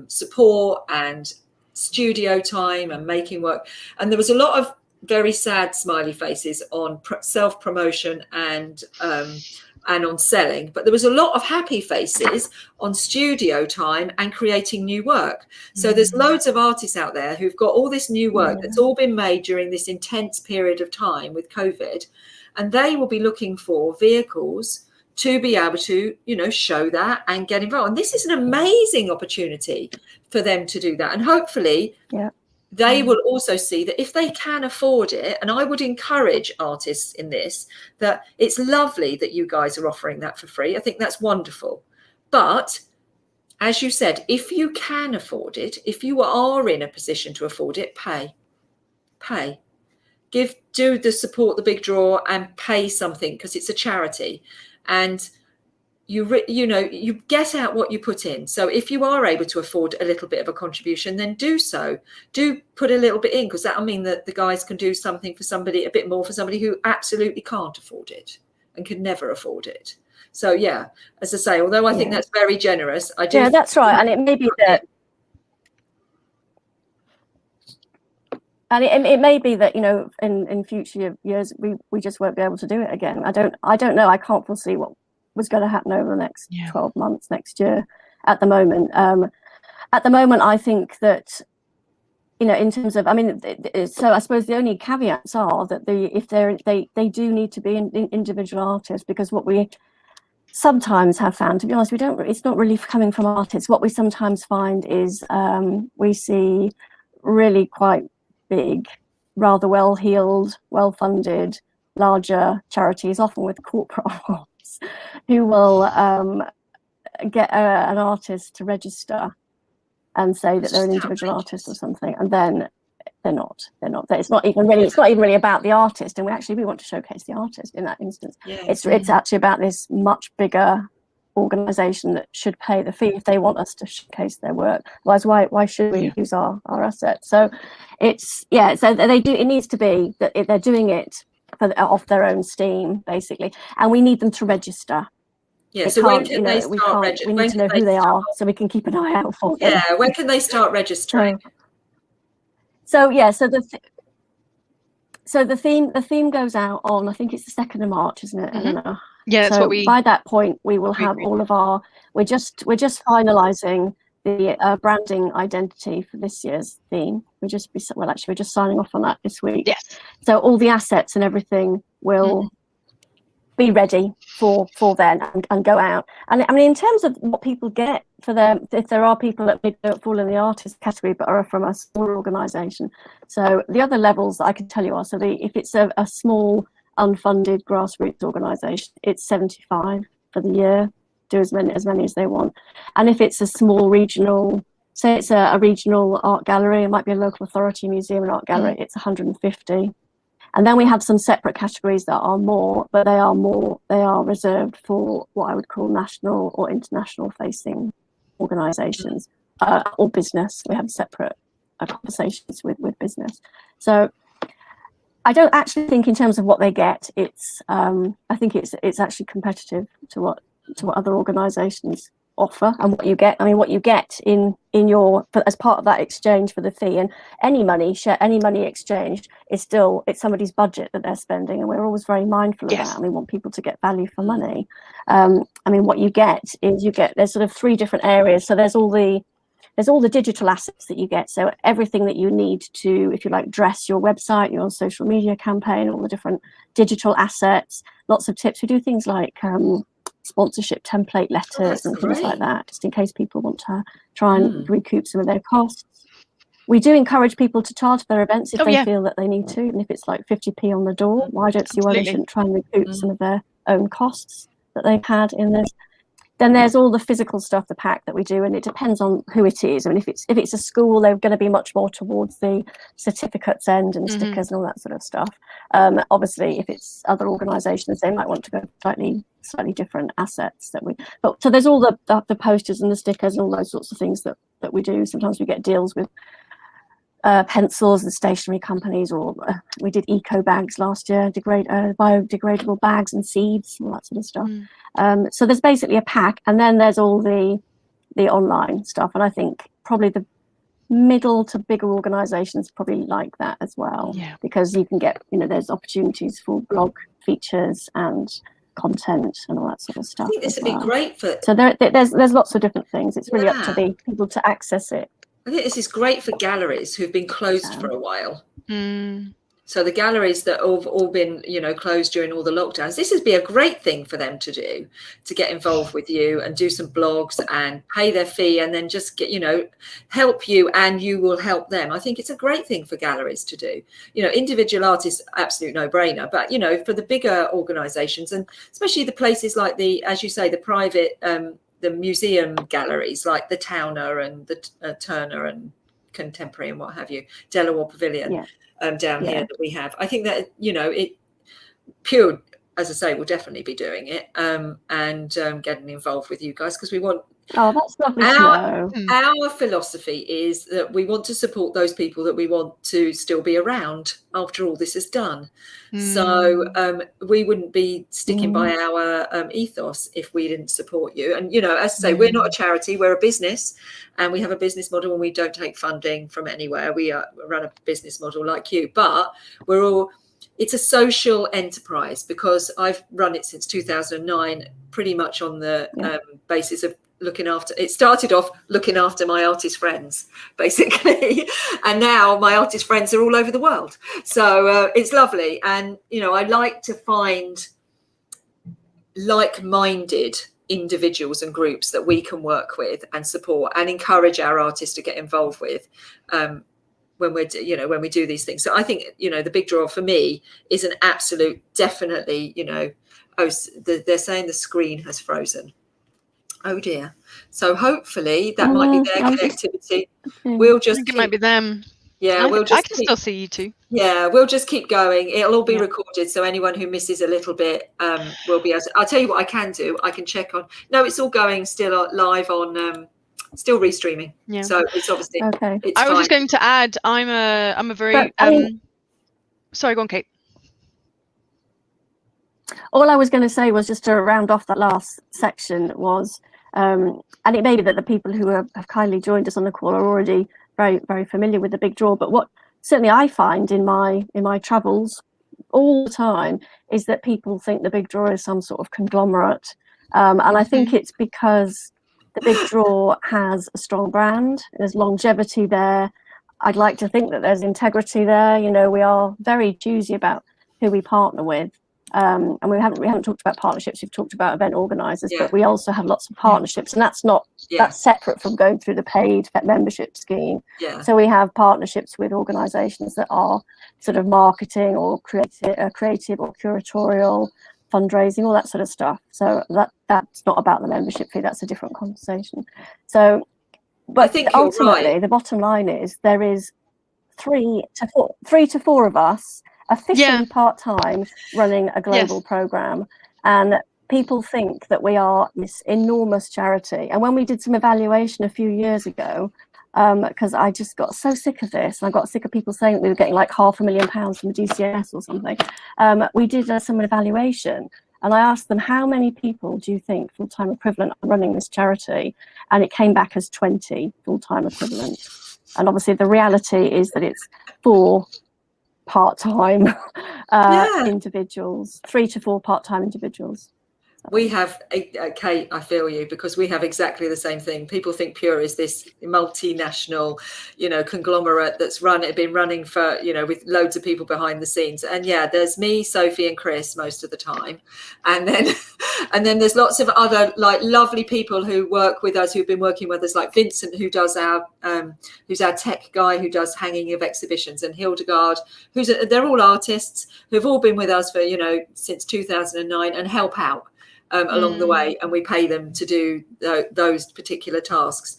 support and studio time and making work, and there was a lot of very sad smiley faces on self-promotion and on selling, but there was a lot of happy faces on studio time and creating new work. So there's loads of artists out there who've got all this new work that's all been made during this intense period of time with COVID, and they will be looking for vehicles to be able to show that and get involved. And this is an amazing opportunity for them to do that, and hopefully they will also see that if they can afford it, and I would encourage artists in this, that it's lovely that you guys are offering that for free. I think that's wonderful. But as you said, if you can afford it, if you are in a position to afford it, pay. Do the support the Big Draw and pay something, because it's a charity. And you get out what you put in. So if you are able to afford a little bit of a contribution, then do so. Do put a little bit in, because that'll mean that the guys can do something for somebody, a bit more for somebody who absolutely can't afford it and can never afford it. So as I say, although I think that's very generous, I do. Yeah, that's right. And it may be that. And it may be that in future years we just won't be able to do it again. I don't know. I can't foresee what was going to happen over the next 12 months, next year. At the moment, I think that in terms of, so I suppose the only caveats are that they do need to be individual artists, because what we sometimes have found, to be honest, it's not really coming from artists. What we sometimes find is we see really quite big, rather well-heeled, well-funded, larger charities, often with corporate arms, who will get an artist to register and say that they're an individual artist or something, and then they're not. It's not even really about the artist, and we want to showcase the artist in that instance. It's actually about this much bigger organisation that should pay the fee if they want us to showcase their work. Otherwise, why should we use our assets? So so they do. It needs to be that they're doing it off their own steam, basically, and we need them to register. So when can they start registering? We need to know who they are, so we can keep an eye out for them. When can they start registering? So the theme goes out on, I think it's the 2nd of March, isn't it, Eleanor? Yeah, that's what by that point we will have all of our. We're just finalising the branding identity for this year's theme. We're just signing off on that this week. Yes. So all the assets and everything will be ready for then and go out. And in terms of what people get for them, if there are people that maybe don't fall in the artist category but are from a small organisation. So the other levels that I can tell you are, if it's a small unfunded grassroots organisation, it's 75 for the year. Do as many as they want. And if it's a small regional, say it's a regional art gallery, it might be a local authority museum and art gallery, it's 150. And then we have some separate categories that are more, but they are reserved for what I would call national or international facing organisations or business. We have separate conversations with business. So I don't actually think in terms of what they get, I think it's actually competitive to what other organisations offer and what you get. I mean, what you get in your as part of that exchange for the fee, and any money exchanged is still, it's somebody's budget that they're spending, and we're always very mindful of that, and we want people to get value for money. I mean, what you get is there's sort of 3 different areas. So there's all the digital assets that you get. So everything that you need to, if you like, dress your website, your social media campaign, all the different digital assets, lots of tips. We do things like sponsorship template letters and things like that, just in case people want to try and recoup some of their costs. We do encourage people to charge their events if they feel that they need to, and if it's like 50p on the door, I don't see why they shouldn't try and recoup some of their own costs that they've had in this. Then there's all the physical stuff, the pack that we do, and it depends on who it is. I mean, if it's a school, they're going to be much more towards the certificates end and stickers and all that sort of stuff. Obviously, if it's other organisations, they might want to go slightly different assets that we. But so there's all the posters and the stickers and all those sorts of things that we do. Sometimes we get deals with pencils and stationery companies, or we did eco bags last year, biodegradable bags and seeds, all that sort of stuff. So there's basically a pack, and then there's all the online stuff, and I think probably the middle to bigger organizations probably like that as well, because you can get, there's opportunities for blog features and content and all that sort of stuff. I think this would be great for. So there's lots of different things. It's really up to the people to access it. I think this is great for galleries who've been closed for a while. So the galleries that have all been, closed during all the lockdowns, this would be a great thing for them to do, to get involved with you and do some blogs and pay their fee, and then just get, help you, and you will help them. I think it's a great thing for galleries to do. Individual artists, absolute no-brainer, but, for the bigger organisations, and especially the places like as you say, the private, the museum galleries like the Towner and the Turner and Contemporary and what have you, Delaware Pavilion down here that we have. I think that, it Pure, as I say, will definitely be doing it and getting involved with you guys, because we want. Oh, that's lovely to know. Our philosophy is that we want to support those people that we want to still be around after all this is done. So we wouldn't be sticking by our ethos if we didn't support you. And, as I say, we're not a charity, we're a business, and we have a business model, and we don't take funding from anywhere. We run a business model like you, but it's a social enterprise, because I've run it since 2009, pretty much on the basis of it started off looking after my artist friends, basically, and now my artist friends are all over the world. So it's lovely, and I like to find like-minded individuals and groups that we can work with and support and encourage our artists to get involved with when we do these things. So I think the big draw for me is an absolute, definitely. They're saying the screen has frozen. Oh dear. So hopefully that might be their connectivity. We'll just. I think it might be them. Yeah, I can still see you too. Yeah, we'll just keep going. It'll all be recorded, so anyone who misses a little bit will be able to. I'll tell you what I can do. I can check on. No, it's all going still live on. Still restreaming. Yeah. So it's obviously. Okay. I was just going to add. I'm a very. Sorry, go on, Kate. All I was going to say was, just to round off that last section, was, and it may be that the people who have kindly joined us on the call are already very, very familiar with the big draw. But what certainly I find in my travels all the time is that people think the big draw is some sort of conglomerate, and I think it's because the big draw has a strong brand. There's longevity there. I'd like to think that there's integrity there. We are very choosy about who we partner with. And we haven't talked about partnerships. We've talked about event organisers, but we also have lots of partnerships, and that's separate from going through the paid membership scheme. So we have partnerships with organisations that are sort of marketing or creative or curatorial, fundraising, all that sort of stuff. So that's not about the membership fee. That's a different conversation. So, but I think ultimately the bottom line is there is 3 to 4 of us officially part-time running a global program, and people think that we are this enormous charity. And when we did some evaluation a few years ago, because I just got so sick of this, and I got sick of people saying that we were getting like £500,000 from DCS or something, we did some evaluation, And I asked them, how many people do you think full-time equivalent are running this charity? And it came back as 20 full-time equivalent. And obviously the reality is that it's 4 part-time individuals, 3 to 4 part-time individuals. We have, Kate, I feel you, because we have exactly the same thing. People think Pure is this multinational, conglomerate that's been running for, with loads of people behind the scenes. And yeah, there's me, Sophie and Chris most of the time. And then there's lots of other like lovely people who work with us, who've been working with us, like Vincent, who does who's our tech guy, who does hanging of exhibitions, and Hildegard, they're all artists who've all been with us for, since 2009 and help out. Along the way, and we pay them to do those particular tasks.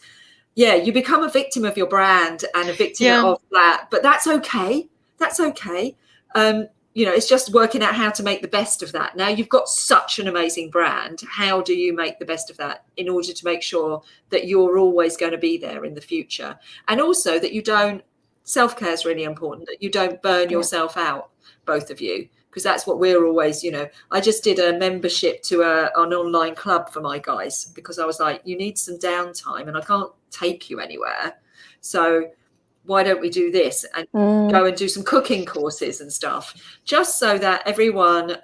Yeah, you become a victim of your brand and a victim of that, but that's okay. It's just working out how to make the best of that. Now you've got such an amazing brand. How do you make the best of that in order to make sure that you're always going to be there in the future, and also that you don't, self-care is really important, that you don't burn yourself out, both of you. Because that's what we're always, I just did a membership to an online club for my guys, because I was like, you need some downtime and I can't take you anywhere. So why don't we do this and go and do some cooking courses and stuff, just so that everyone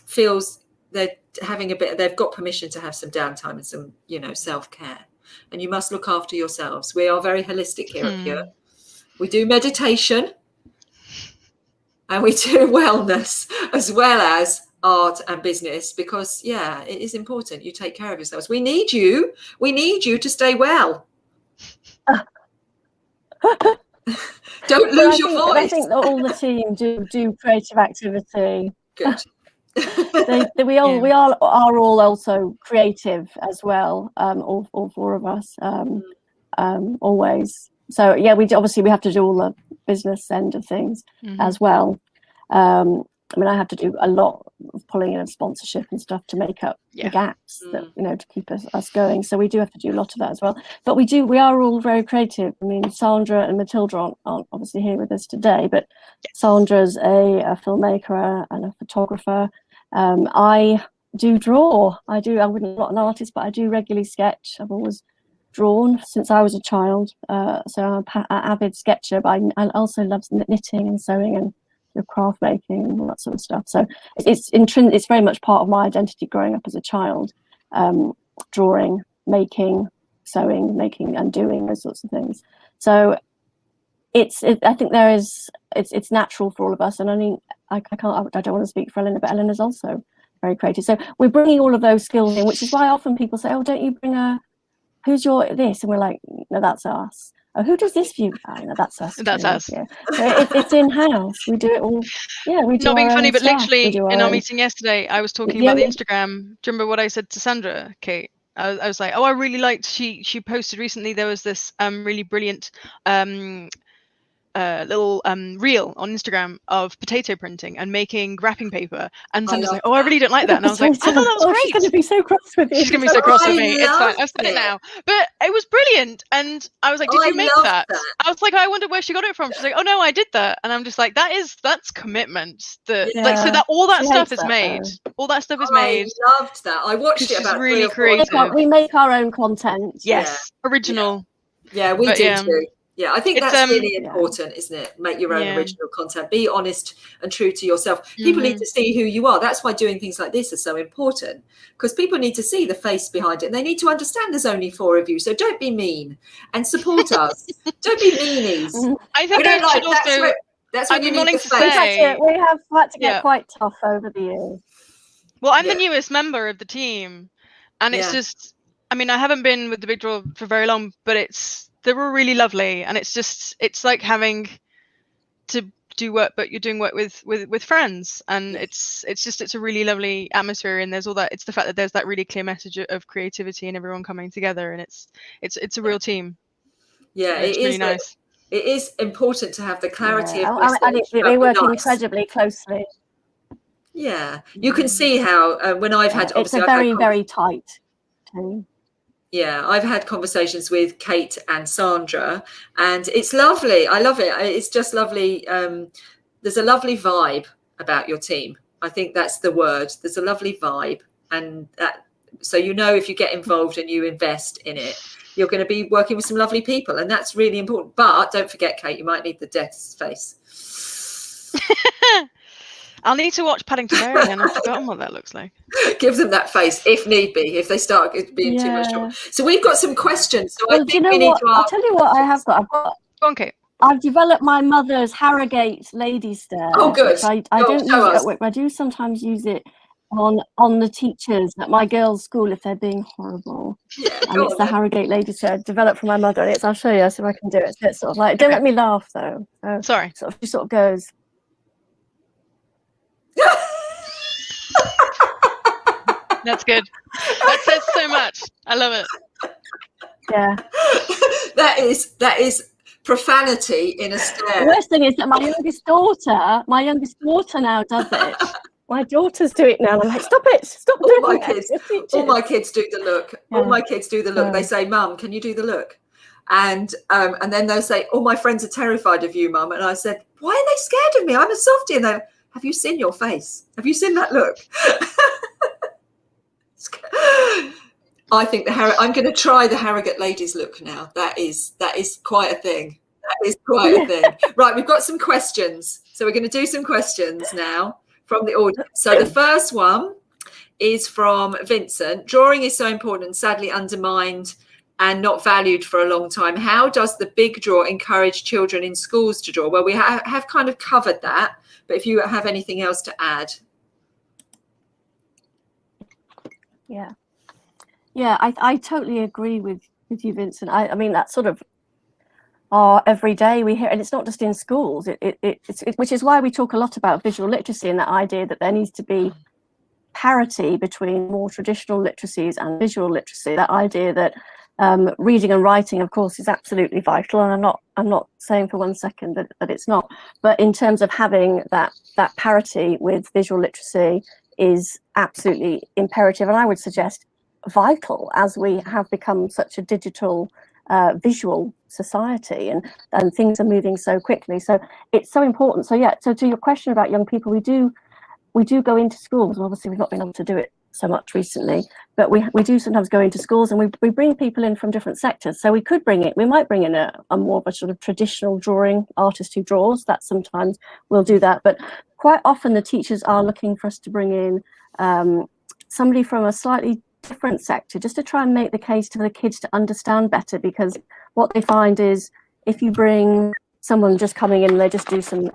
feels they're having they've got permission to have some downtime and some, self-care. And you must look after yourselves. We are very holistic here at Pure. We do meditation. And we do wellness as well as art and business, because, it is important. You take care of yourselves. We need you. We need you to stay well. Don't lose your voice. I think that all the team do creative activity. Good. We are all also creative as well. All 4 of us, always. So we have to do all the business end of things as well. I have to do a lot of pulling in of sponsorship and stuff to make up the gaps that to keep us going. So we do have to do a lot of that as well. But we are all very creative. I mean, Sandra and Matilda aren't obviously here with us today, but Sandra's a filmmaker and a photographer. I do draw. I wouldn't not an artist, but I do regularly sketch. I've always drawn since I was a child, so I'm an avid sketcher, but I also love knitting and sewing and craft making and all that sort of stuff. So it's very much part of my identity growing up as a child, drawing, making, sewing, making and doing those sorts of things. So I think it's natural for all of us. And I don't want to speak for Eleanor, but Eleanor's also very creative. So we're bringing all of those skills in, which is why often people say, oh, don't you bring who's your this? And we're like, no, that's us. Oh, who does this for you? Oh, no, that's us. That's us. Yeah. So it's in-house. We do it all. Yeah, we do. Not being funny, but stuff. literally in our meeting yesterday, I was talking about the Instagram. Do you remember what I said to Sandra, Kate? I was like, oh, I really liked, she posted recently, there was this really brilliant little reel on Instagram of potato printing and making wrapping paper, and Sandra's like, oh, I really don't like that, and I was like, I thought that was great. She's going to be so cross with you. She's going to be so cross with me. It's fine, I've said it now, but it was brilliant. And I was like, did you make that? I was like, I wonder where she got it from. She's like, oh no, I did that. And I'm just like, that's commitment. Like, so that all that stuff is made. All that stuff is made. I loved that. I watched it about really creative. We make our own content. Yes, original. Yeah, we do too. Yeah, I think that's really important, isn't it? Make your own original content. Be honest and true to yourself. People need to see who you are. That's why doing things like this is so important, because people need to see the face behind it, and they need to understand there's only 4 of you. So don't be mean and support us. Don't be meanies. I think I should also. That's what you need to say. We have had to get quite tough over the years. Well, I'm the newest member of the team, and it's just. I mean, I haven't been with the Big Draw for very long, but they're all really lovely, and it's like having to do work, but you're doing work with friends, and it's a really lovely atmosphere, and there's all that. It's the fact that there's that really clear message of creativity and everyone coming together, and it's a real team. Yeah, it's really nice. It is important to have the clarity of we work incredibly closely. Yeah, you can see how when I've had it's a very tight team. Yeah, I've had conversations with Kate and Sandra, and it's lovely. I love it. It's just lovely. There's a lovely vibe about your team, I think that's the word. There's a lovely vibe, and that, so if you get involved and you invest in it, you're going to be working with some lovely people, and that's really important. But don't forget, Kate, you might need the death's face. I'll need to watch Paddington Bear again. I've forgotten what that looks like. Give them that face if need be, if they start being too much trouble. So we've got some questions. So Well, I do you think know we need what? to ask. I'll tell you what I have got. Go on, Kate. I've developed my mother's Harrogate lady stare. Oh, good. I Go, don't use show it us. at work, but I do sometimes use it on the teachers at my girls' school if they're being horrible. Yeah, And go it's on the then. Harrogate lady stare developed from my mother. And I'll show you, see if I can do it. So it's sort of like, don't let me laugh though. So Sorry. she sort of goes. That's good. That says so much. I love it. Yeah. that is profanity in a The stare. worst thing is that my youngest daughter now does it. My daughters do it now. And I'm like, stop it, stop All doing my it. kids, Your teachers. all my kids do the look. All Yeah. my kids do the look. Yeah. They say, "Mum, can you do the look?" And then they'll say, "All my friends are terrified of you, Mum." And I said, "Why are they scared of me? I'm a softie." And they, "Have you seen your face? Have you seen that look?" I think I'm going to try the Harrogate ladies look now. That is quite a thing. That is quite a thing. Right, we've got some questions. So we're going to do some questions now from the audience. So the first one is from Vincent. Drawing is so important and sadly undermined and not valued for a long time. How does the big draw encourage children in schools to draw? Well, we have kind of covered that, but if you have anything else to add. Yeah, I totally agree with you, Vincent. I mean, that's sort of our every day we hear, and it's not just in schools. It's which is why we talk a lot about visual literacy and that idea that there needs to be parity between more traditional literacies and visual literacy. That idea that reading and writing, of course, is absolutely vital, and I'm not saying for one second that it's not. But in terms of having that parity with visual literacy is absolutely imperative, and I would suggest vital as we have become such a digital visual society, and things are moving so quickly. So it's so important. So yeah, so to your question about young people, we do go into schools, and obviously we've not been able to do it so much recently, but we do sometimes go into schools, and we bring people in from different sectors. So we might bring in a more of a sort of traditional drawing artist who draws. That sometimes we'll do that, but quite often the teachers are looking for us to bring in somebody from a slightly different sector, just to try and make the case to the kids to understand better, because what they find is if you bring someone just coming in and they just do some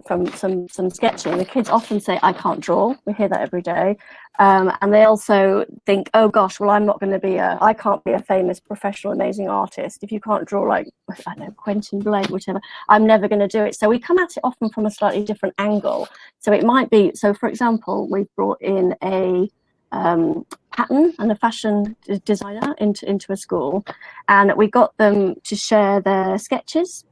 sketching, the kids often say, "I can't draw." We hear that every day, and they also think, "Oh gosh, well, I can't be a famous professional amazing artist if you can't draw like, I don't know, Quentin Blake, whatever. I'm never going to do it." So we come at it often from a slightly different angle. So it might be, so for example, we've brought in a pattern and a fashion designer into a school, and we got them to share their sketches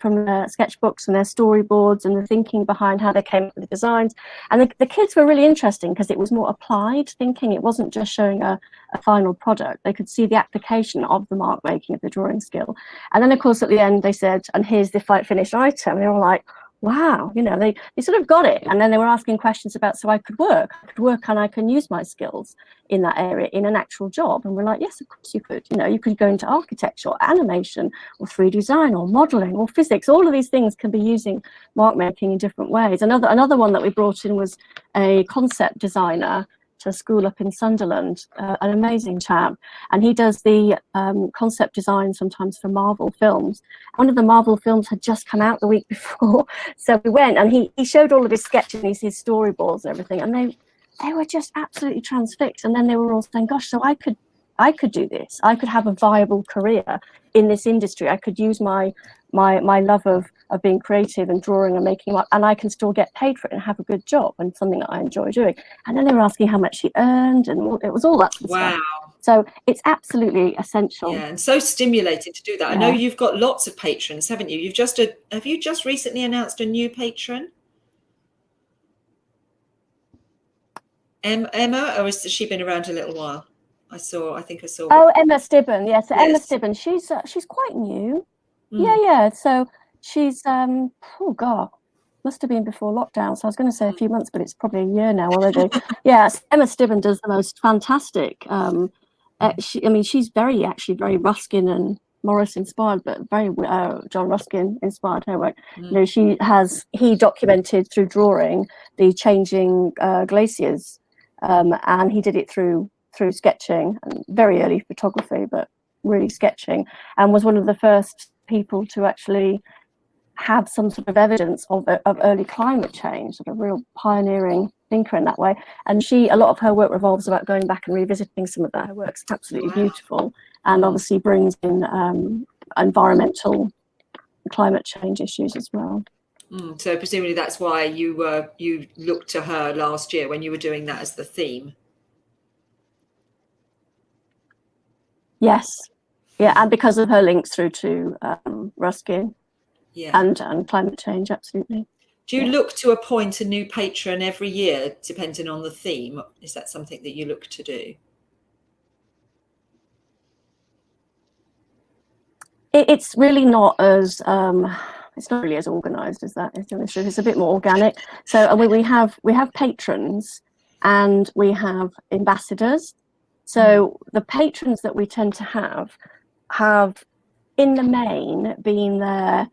from their sketchbooks and their storyboards and the thinking behind how they came up with the designs. And the kids were really interesting because it was more applied thinking. It wasn't just showing a final product. They could see the application of the mark making, of the drawing skill. And then of course at the end they said, "And here's the finished item." They were like, wow, they sort of got it. And then they were asking questions about, so I could work and I can use my skills in that area in an actual job. And we're like, yes, of course you could. You could go into architecture or animation or 3D design or modeling or physics. All of these things can be using mark making in different ways. Another one that we brought in was a concept designer to a school up in Sunderland, an amazing chap, and he does the concept design sometimes for Marvel films. One of the Marvel films had just come out the week before, so we went and he showed all of his sketches and his storyboards and everything, and they were just absolutely transfixed. And then they were all saying, "Gosh, so I could do this. I could have a viable career in this industry. I could use my love of being creative and drawing and making art, and I can still get paid for it and have a good job and something that I enjoy doing." And then they were asking how much she earned, and it was all that sort of stuff. So it's absolutely essential. Yeah, and so stimulating to do that. Yeah. I know you've got lots of patrons, haven't you? Have you just recently announced a new patron? Emma, or has she been around a little while? I think I saw. Oh, Emma Stibben. Yes, Yes. Emma Stibben. She's quite new. Mm. Yeah. So she's must have been before lockdown. So I was going to say a few months, but it's probably a year now already. Yes, Emma Stibben does the most fantastic. She's very Ruskin and Morris inspired, but very John Ruskin inspired her work. He documented through drawing the changing glaciers, and he did it through sketching and very early photography, but really sketching, and was one of the first people to actually have some sort of evidence of early climate change, sort of real pioneering thinker in that way. And a lot of her work revolves about going back and revisiting some of that. Her work's absolutely beautiful, and obviously brings in environmental climate change issues as well. So presumably that's why you looked to her last year when you were doing that as the theme. Yes, yeah, and because of her links through to Ruskin, and climate change, absolutely. Do you look to appoint a new patron every year, depending on the theme? Is that something that you look to do? It's really not as it's not really as organised as that. It's a bit more organic. So we have patrons and we have ambassadors. So the patrons that we tend to have in the main been there.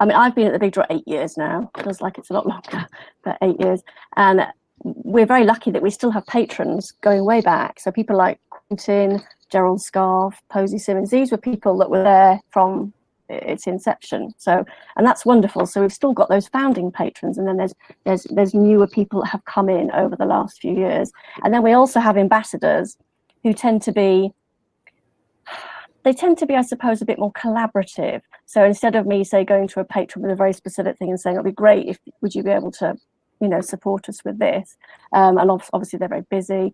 I mean, I've been at the Big Draw 8 years now. It feels like it's a lot longer, but 8 years. And we're very lucky that we still have patrons going way back. So people like Quentin, Gerald Scarf, Posey Simmons, these were people that were there from its inception. So, and that's wonderful. So we've still got those founding patrons, and then there's newer people that have come in over the last few years. And then we also have ambassadors who tend to be, I suppose, a bit more collaborative. So instead of me, say, going to a patron with a very specific thing and saying, it'll be great would you be able to, support us with this? And obviously they're very busy.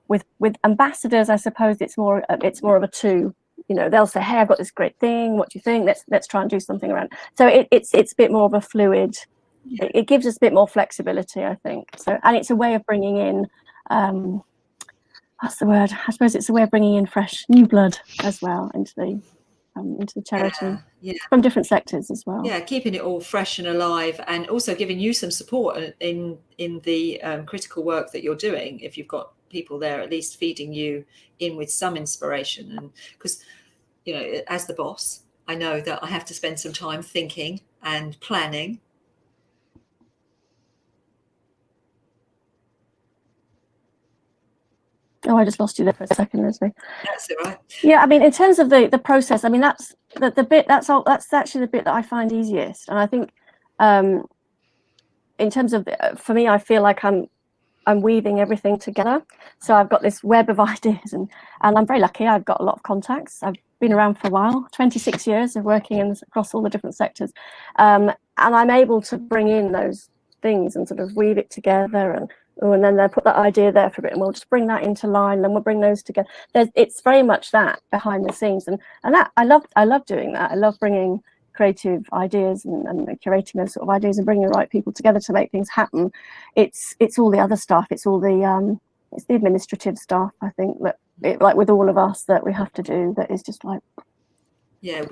With ambassadors, I suppose it's more of a two. They'll say, hey, I've got this great thing. What do you think? Let's try and do something around. So it's a bit more of a fluid. It gives us a bit more flexibility, I think. So, and it's a way of bringing in. What's the word? I suppose it's a way of bringing in fresh new blood as well into the charity from different sectors as well. Yeah, keeping it all fresh and alive, and also giving you some support in the critical work that you're doing. If you've got people there, at least feeding you in with some inspiration, and because as the boss, I know that I have to spend some time thinking and planning. Oh, I just lost you there for a second, Lesley. That's all right. Yeah, I mean, in terms of the process, I mean, that's the bit. That's actually the bit that I find easiest. And I think, in terms of for me, I feel like I'm weaving everything together. So I've got this web of ideas, and I'm very lucky. I've got a lot of contacts. I've been around for a while, 26 years of working across all the different sectors, and I'm able to bring in those things and sort of weave it together and then they put that idea there for a bit, and we'll just bring that into line, then we'll bring those together. It's very much that behind the scenes, and that I love doing that. I love bringing creative ideas and curating those sort of ideas and bringing the right people together to make things happen. It's all the other stuff. It's all the it's the administrative stuff. I think that like with all of us that we have to do that is just like. Yeah,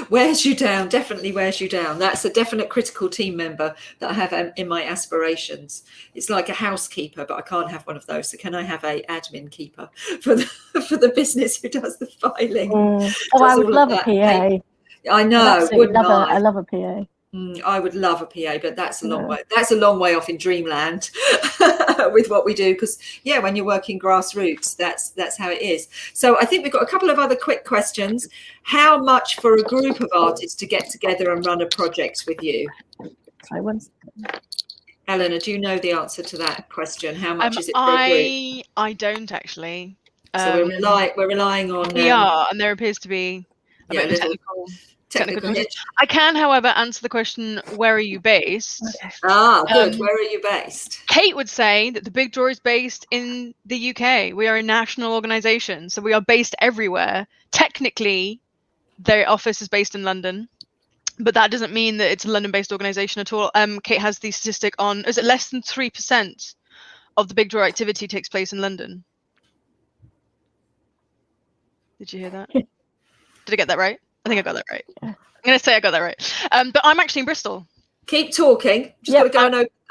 wears you down, definitely wears you down. That's a definite critical team member that I have in my aspirations. It's like a housekeeper, but I can't have one of those. So can I have a admin keeper for the business who does the filing? Oh, I would love a PA. I know, wouldn't I? I love a PA. I would love a PA, but that's a long way. That's a long way off in dreamland with what we do. Because when you're working grassroots, that's how it is. So I think we've got a couple of other quick questions. How much for a group of artists to get together and run a project with you? Eleanor, do you know the answer to that question? How much is it for a group? I don't actually. So we're relying on. We are, and there appears to be a bit of technical. I can, however, answer the question, where are you based? Good. Where are you based? Kate would say that the Big Draw is based in the UK. We are a national organisation, so we are based everywhere. Technically, their office is based in London, but that doesn't mean that it's a London-based organisation at all. Kate has the statistic on, is it less than 3% of the Big Draw activity takes place in London? Did you hear that? Did I get that right? I think I got that right. I'm going to say I got that right. But I'm actually in Bristol. Keep talking.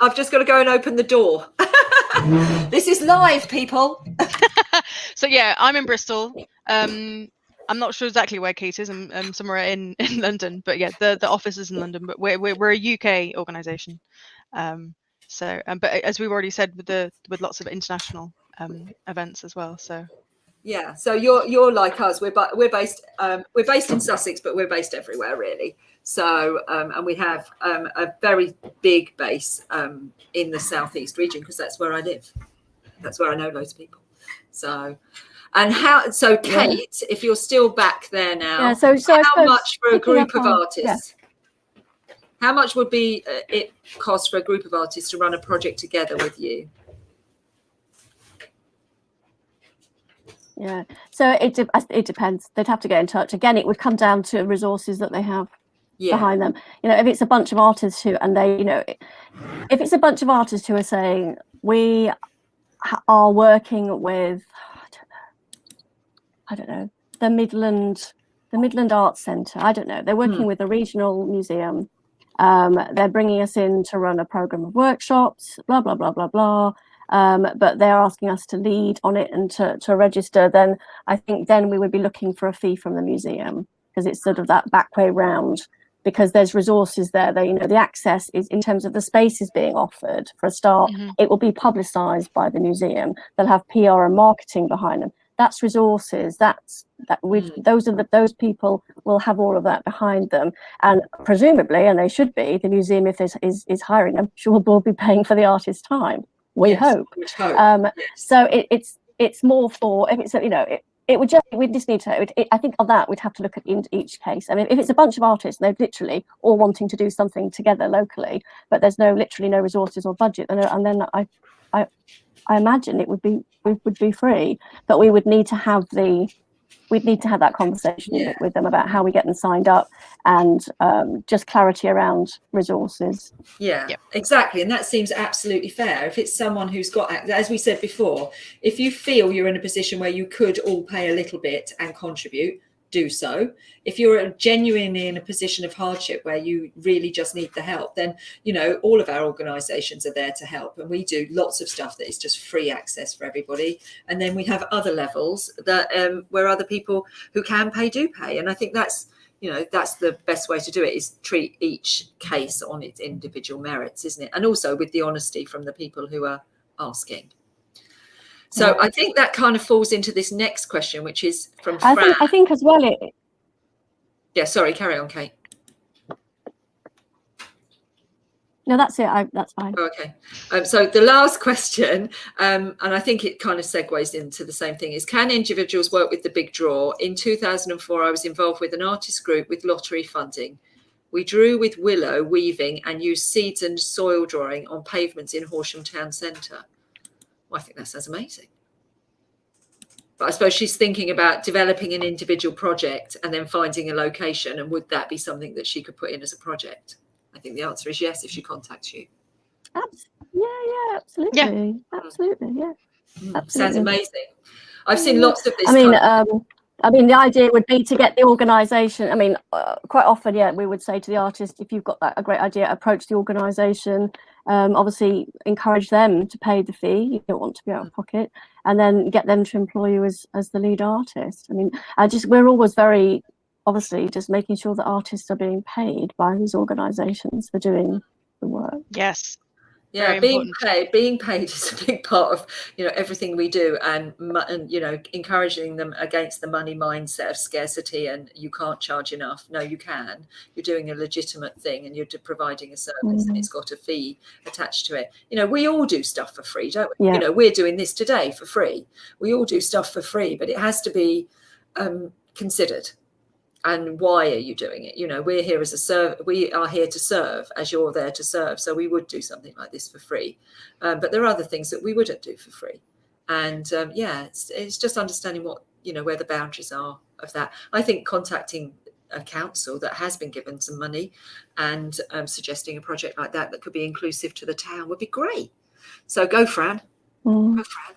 I've just got to go and open the door. This is live, people. So yeah, I'm in Bristol. I'm not sure exactly where Kate is. I'm somewhere in London, but yeah, the office is in London. But we're a UK organisation. But as we've already said, with lots of international events as well. So yeah, so you're like us. We're based in Sussex, but we're based everywhere really. So and we have a very big base in the southeast region because that's where I live. That's where I know loads of people. So. And Kate, if you're still back there now, so how much for a group of artists? Yeah. How much would it cost for a group of artists to run a project together with you? Yeah, so it depends. They'd have to get in touch. Again, it would come down to resources that they have behind them. If it's a bunch of artists who, and they, if it's a bunch of artists who are saying, we are working with, I don't know, the Midland Arts Centre. I don't know. They're working with a regional museum. They're bringing us in to run a program of workshops, blah, blah, blah, blah, blah. But they're asking us to lead on it and to register. Then I think then we would be looking for a fee from the museum because it's sort of that back way round because there's resources there. The access is in terms of the spaces being offered for a start. It will be publicised by the museum. They'll have PR and marketing behind them. That's resources. Those people will have all of that behind them, and presumably, and they should be, the museum, if is hiring them, will be paying for the artist's time. We hope. So it's more for if it's we just need to. I think on that we'd have to look at each case. I mean, if it's a bunch of artists and they're literally all wanting to do something together locally, but there's literally no resources or budget, and then I imagine it would be free, but we would need to have that conversation with them about how we get them signed up and just clarity around resources. Yeah, exactly. And that seems absolutely fair. If it's someone who's got, as we said before, if you feel you're in a position where you could all pay a little bit and contribute, do so. If you're genuinely in a position of hardship where you really just need the help, then all of our organisations are there to help, and we do lots of stuff that is just free access for everybody. And then we have other levels that where other people who can pay do pay, and I think that's the best way to do it, is treat each case on its individual merits, isn't it? And also with the honesty from the people who are asking. So I think that kind of falls into this next question, which is from Fran. I think as well Yeah, sorry, carry on, Kate. No, that's it. That's fine. Okay. So the last question, and I think it kind of segues into the same thing, is can individuals work with the big draw? In 2004, I was involved with an artist group with lottery funding. We drew with willow weaving and used seeds and soil drawing on pavements in Horsham Town Centre. Well, I think that sounds amazing. But I suppose she's thinking about developing an individual project and then finding a location. And would that be something that she could put in as a project? I think the answer is yes, if she contacts you. Yeah, absolutely. Yeah. Absolutely, yeah. Absolutely. Sounds amazing. I've seen lots of this. I mean, the idea would be to get the organisation. I mean, quite often, we would say to the artist, if you've got a great idea, approach the organisation. Obviously, encourage them to pay the fee. You don't want to be out of pocket, and then get them to employ you as the lead artist. I mean, we're always very obviously just making sure that artists are being paid by these organisations for doing the work. Yes. Yeah, being paid is a big part of everything we do, and encouraging them against the money mindset of scarcity and you can't charge enough. No, you can. You're doing a legitimate thing and you're providing a service, and it's got a fee attached to it. We all do stuff for free, don't we? Yeah. We're doing this today for free. We all do stuff for free, but it has to be considered. And why are you doing it? We're here we are here to serve as you're there to serve. So we would do something like this for free. But there are other things that we wouldn't do for free. And it's just understanding what, where the boundaries are of that. I think contacting a council that has been given some money and suggesting a project like that could be inclusive to the town would be great. So go, Fran. Go, Fran.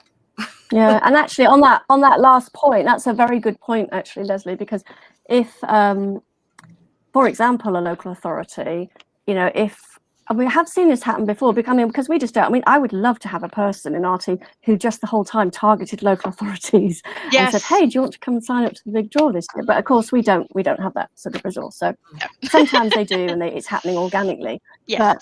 Yeah, and actually on that last point, that's a very good point, actually, Lesley, because if, for example, a local authority, if And we have seen this happen before, because we just don't. I mean, I would love to have a person in our team who just the whole time targeted local authorities and said, "Hey, do you want to come and sign up to the big draw this year?" But of course, we don't have that sort of resource. So sometimes they do, and it's happening organically. Yeah.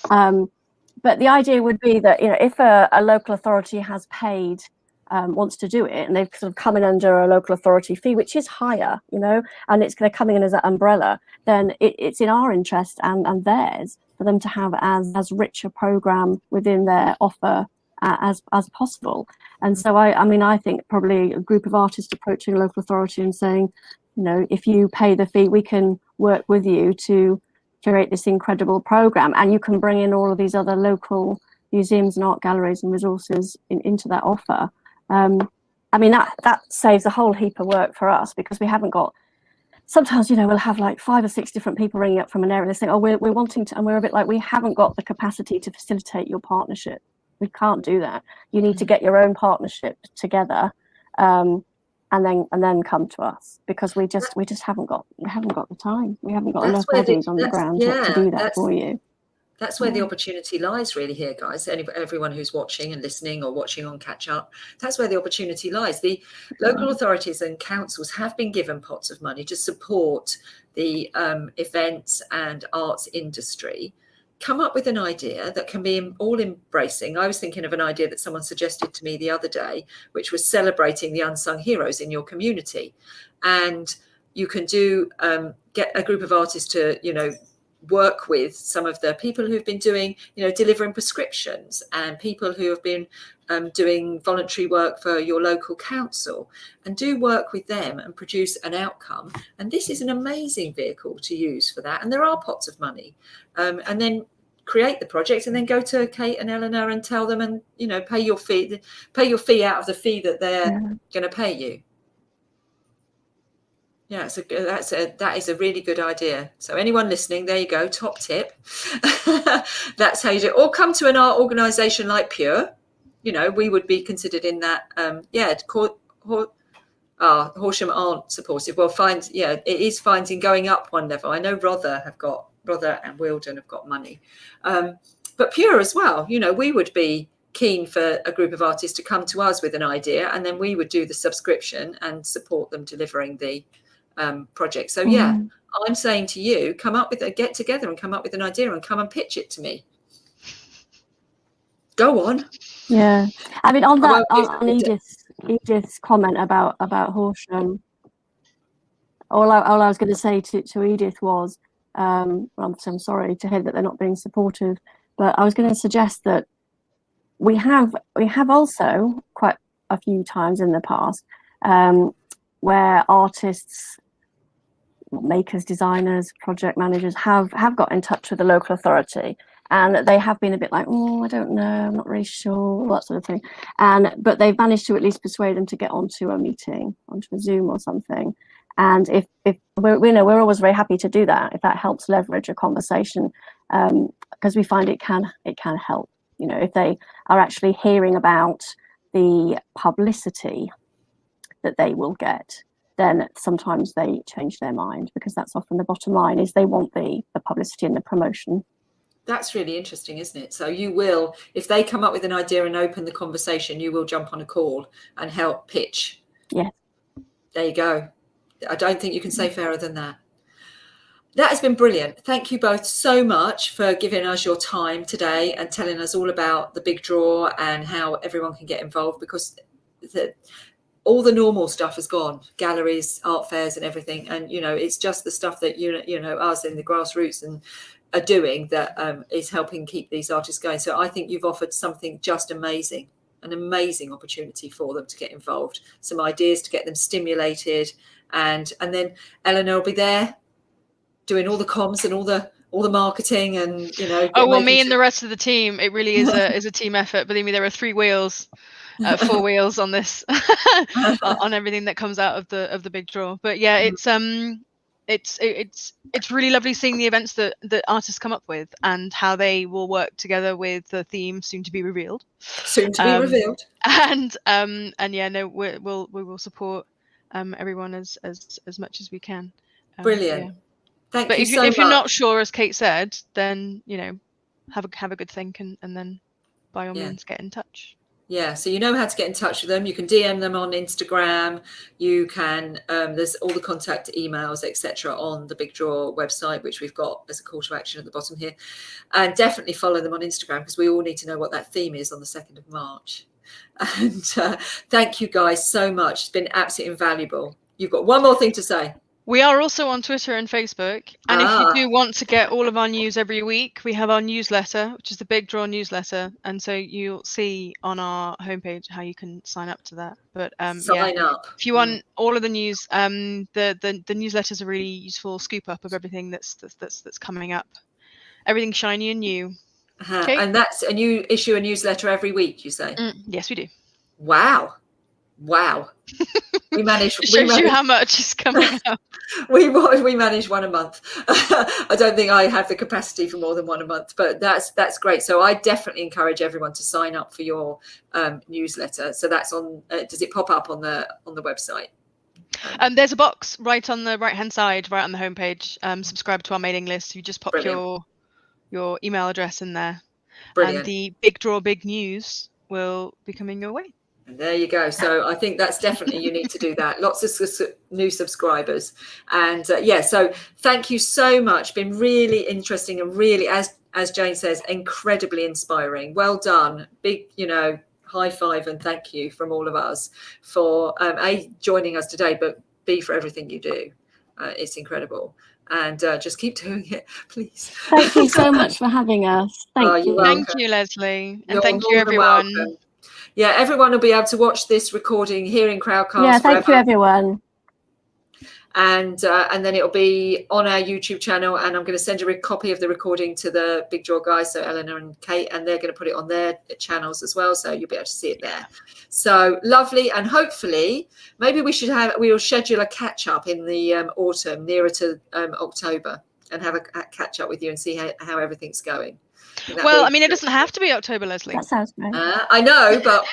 But the idea would be that, you know, if a local authority has paid, wants to do it, and they've sort of come in under a local authority fee, which is higher, you know, and they're coming in as an umbrella, then it's in our interest and theirs for them to have as rich a program within their offer as possible. And so I mean, I think probably a group of artists approaching a local authority and saying, you know, if you pay the fee, we can work with you to curate this incredible program, and you can bring in all of these other local museums and art galleries and resources into that offer. I mean, that saves a whole heap of work for us, because we haven't got, sometimes, you know, we'll have like 5 or 6 different people ringing up from an area and saying, oh, we're wanting to, and we're a bit like, we haven't got the capacity to facilitate your partnership. We can't do that. You need to get your own partnership together, and then come to us, because we just haven't got the time. We haven't got enough bodies on the ground to do that for you. That's where the opportunity lies, really, here, guys. Everyone who's watching and listening, or watching on catch up, that's where the opportunity lies. The local authorities and councils have been given pots of money to support the events and arts industry. Come up with an idea that can be all embracing. I was thinking of an idea that someone suggested to me the other day, which was celebrating the unsung heroes in your community. And you can get a group of artists to, you know, work with some of the people who've been doing, you know, delivering prescriptions, and people who have been doing voluntary work for your local council, and do work with them and produce an outcome. And this is an amazing vehicle to use for that. And there are pots of money, and then create the project, and then go to Kate and Eleanor and tell them, and, you know, pay your fee out of the fee that they're going to pay you. Yeah, that is a really good idea. So anyone listening, there you go, top tip. That's how you do it. Or come to an art organisation like Pure. You know, we would be considered in that. Horsham aren't supportive. Well, it is finding going up one level. I know Rother and Wilden have got money, but Pure as well. You know, we would be keen for a group of artists to come to us with an idea, and then we would do the subscription and support them delivering the project. So I'm saying to you, get together and come up with an idea and come and pitch it to me. Go on. Yeah, I mean, on that, on Edith's comment about Horsham, all I was going to say to Edith was, I'm sorry to hear that they're not being supportive, but I was going to suggest that we have also quite a few times in the past where artists, makers, designers, project managers have got in touch with the local authority, and they have been a bit like, oh, I don't know, I'm not really sure, that sort of thing, but they've managed to at least persuade them to get onto a meeting, onto a Zoom or something. And if we're always very happy to do that if that helps leverage a conversation, because we find it can help, you know, if they are actually hearing about the publicity that they will get, then sometimes they change their mind, because that's often the bottom line, is they want the publicity and the promotion. That's really interesting, isn't it? So you will, if they come up with an idea and open the conversation, you will jump on a call and help pitch. Yeah. There you go. I don't think you can say fairer than that. That has been brilliant. Thank you both so much for giving us your time today and telling us all about the big draw and how everyone can get involved, because all the normal stuff has gone, galleries, art fairs and everything. And, you know, it's just the stuff that, you know, us in the grassroots and are doing that is helping keep these artists going. So I think you've offered something just amazing, an amazing opportunity for them to get involved, some ideas to get them stimulated. And then Eleanor will be there doing all the comms and all the marketing, and, you know. Oh, well, me and the rest of the team, it really is a team effort. Believe me, there are 3 wheels. 4 wheels on this on everything that comes out of the big draw. But yeah, it's really lovely seeing the events that artists come up with, and how they will work together with the theme soon to be revealed. And yeah, no, we will support everyone as much as we can. Brilliant. Yeah. Thank but you if so much. If you're not sure, as Kate said, then, you know, have a good think, and then by all means get in touch. Yeah, so you know how to get in touch with them. You can DM them on Instagram. You can, there's all the contact emails, etc., on the Big Draw website, which we've got as a call to action at the bottom here. And definitely follow them on Instagram, because we all need to know what that theme is on the 2nd of March. And thank you guys so much. It's been absolutely invaluable. You've got one more thing to say. We are also on Twitter and Facebook. And if you do want to get all of our news every week, we have our newsletter, which is the Big Draw newsletter. And so you'll see on our homepage how you can sign up to that. But Sign up. If you want all of the news, the newsletter is a really useful scoop up of everything that's coming up. Everything shiny and new. Okay. And you issue a newsletter every week, you say? Yes, we do. Wow. We manage. Shows you how much is coming up. we manage one a month. I don't think I have the capacity for more than one a month, but that's great. So I definitely encourage everyone to sign up for your newsletter. So that's on. Does it pop up on the website? There's a box right on the right hand side, right on the homepage. Subscribe to our mailing list. You just pop your email address in there. Brilliant. And the Big Draw Big News will be coming your way. And there you go. So I think that's definitely, you need to do that. Lots of new subscribers. And so thank you so much. Been really interesting and really, as Jane says, incredibly inspiring. Well done. Big, high five and thank you from all of us for A, joining us today, but B, for everything you do. It's incredible. And just keep doing it, please. Thank you so much for having us. Thank you. Thank you, Lesley. And thank you, everyone. Welcome. Yeah, everyone will be able to watch this recording here in Crowdcast. Yeah, thank you, everyone. And then it'll be on our YouTube channel, and I'm going to send a copy of the recording to the Big Draw guys, so Eleanor and Kate, and they're going to put it on their channels as well, so you'll be able to see it there. So lovely, and hopefully maybe we'll schedule a catch up in the autumn, nearer to October, and have a catch up with you and see how everything's going. Well, I mean, it doesn't have to be October, Lesley. That sounds great. I know, but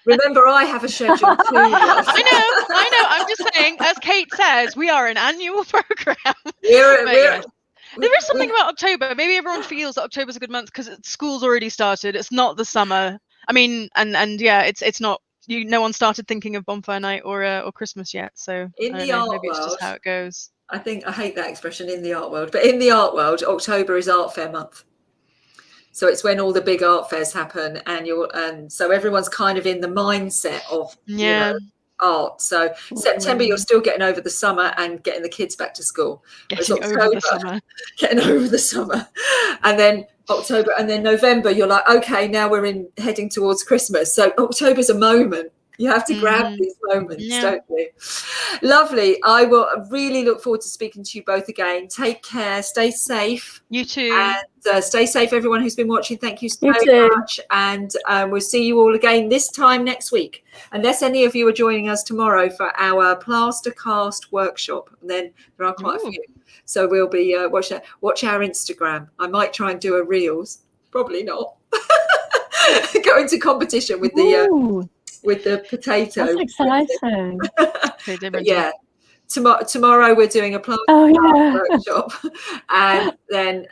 remember, I have a schedule too. I know. I'm just saying, as Kate says, we are an annual program. There is something about October. Maybe everyone feels that October's a good month because school's already started. It's not the summer. I mean, and yeah, it's not. No one started thinking of bonfire night or Christmas yet. So in the art maybe world, it's just how it goes. I hate that expression, in the art world, but in the art world, October is art fair month. So it's when all the big art fairs happen, and so everyone's kind of in the mindset of art. So September, you're still getting over the summer and getting the kids back to school. Getting over the summer, and then October, and then November, you're like, okay, now we're heading towards Christmas. So October's a moment. You have to grab these moments, don't you? Lovely. I will really look forward to speaking to you both again. Take care. Stay safe. You too. And stay safe, everyone who's been watching. Thank you so much. And we'll see you all again this time next week. Unless any of you are joining us tomorrow for our plaster cast workshop. And then there are quite a few. So we'll be watch our Instagram. I might try and do a Reels. Probably not. Go into competition with the potato. That's exciting. Yeah. Tomorrow we're doing a plant workshop, and then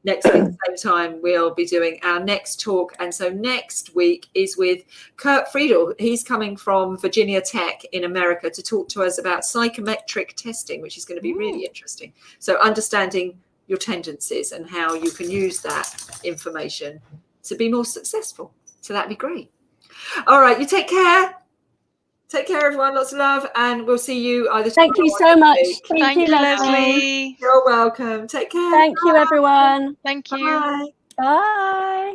next week at the same time we'll be doing our next talk. And so next week is with Kurt Friedel. He's coming from Virginia Tech in America to talk to us about psychometric testing, which is going to be really interesting. So understanding your tendencies and how you can use that information to be more successful. So that'd be great. All right, you take care. Take care, everyone. Lots of love, and we'll see you either. Thank you so much. Thank you, Lesley. You're welcome. Take care. Thank you, everyone. Thank you. Bye. Bye.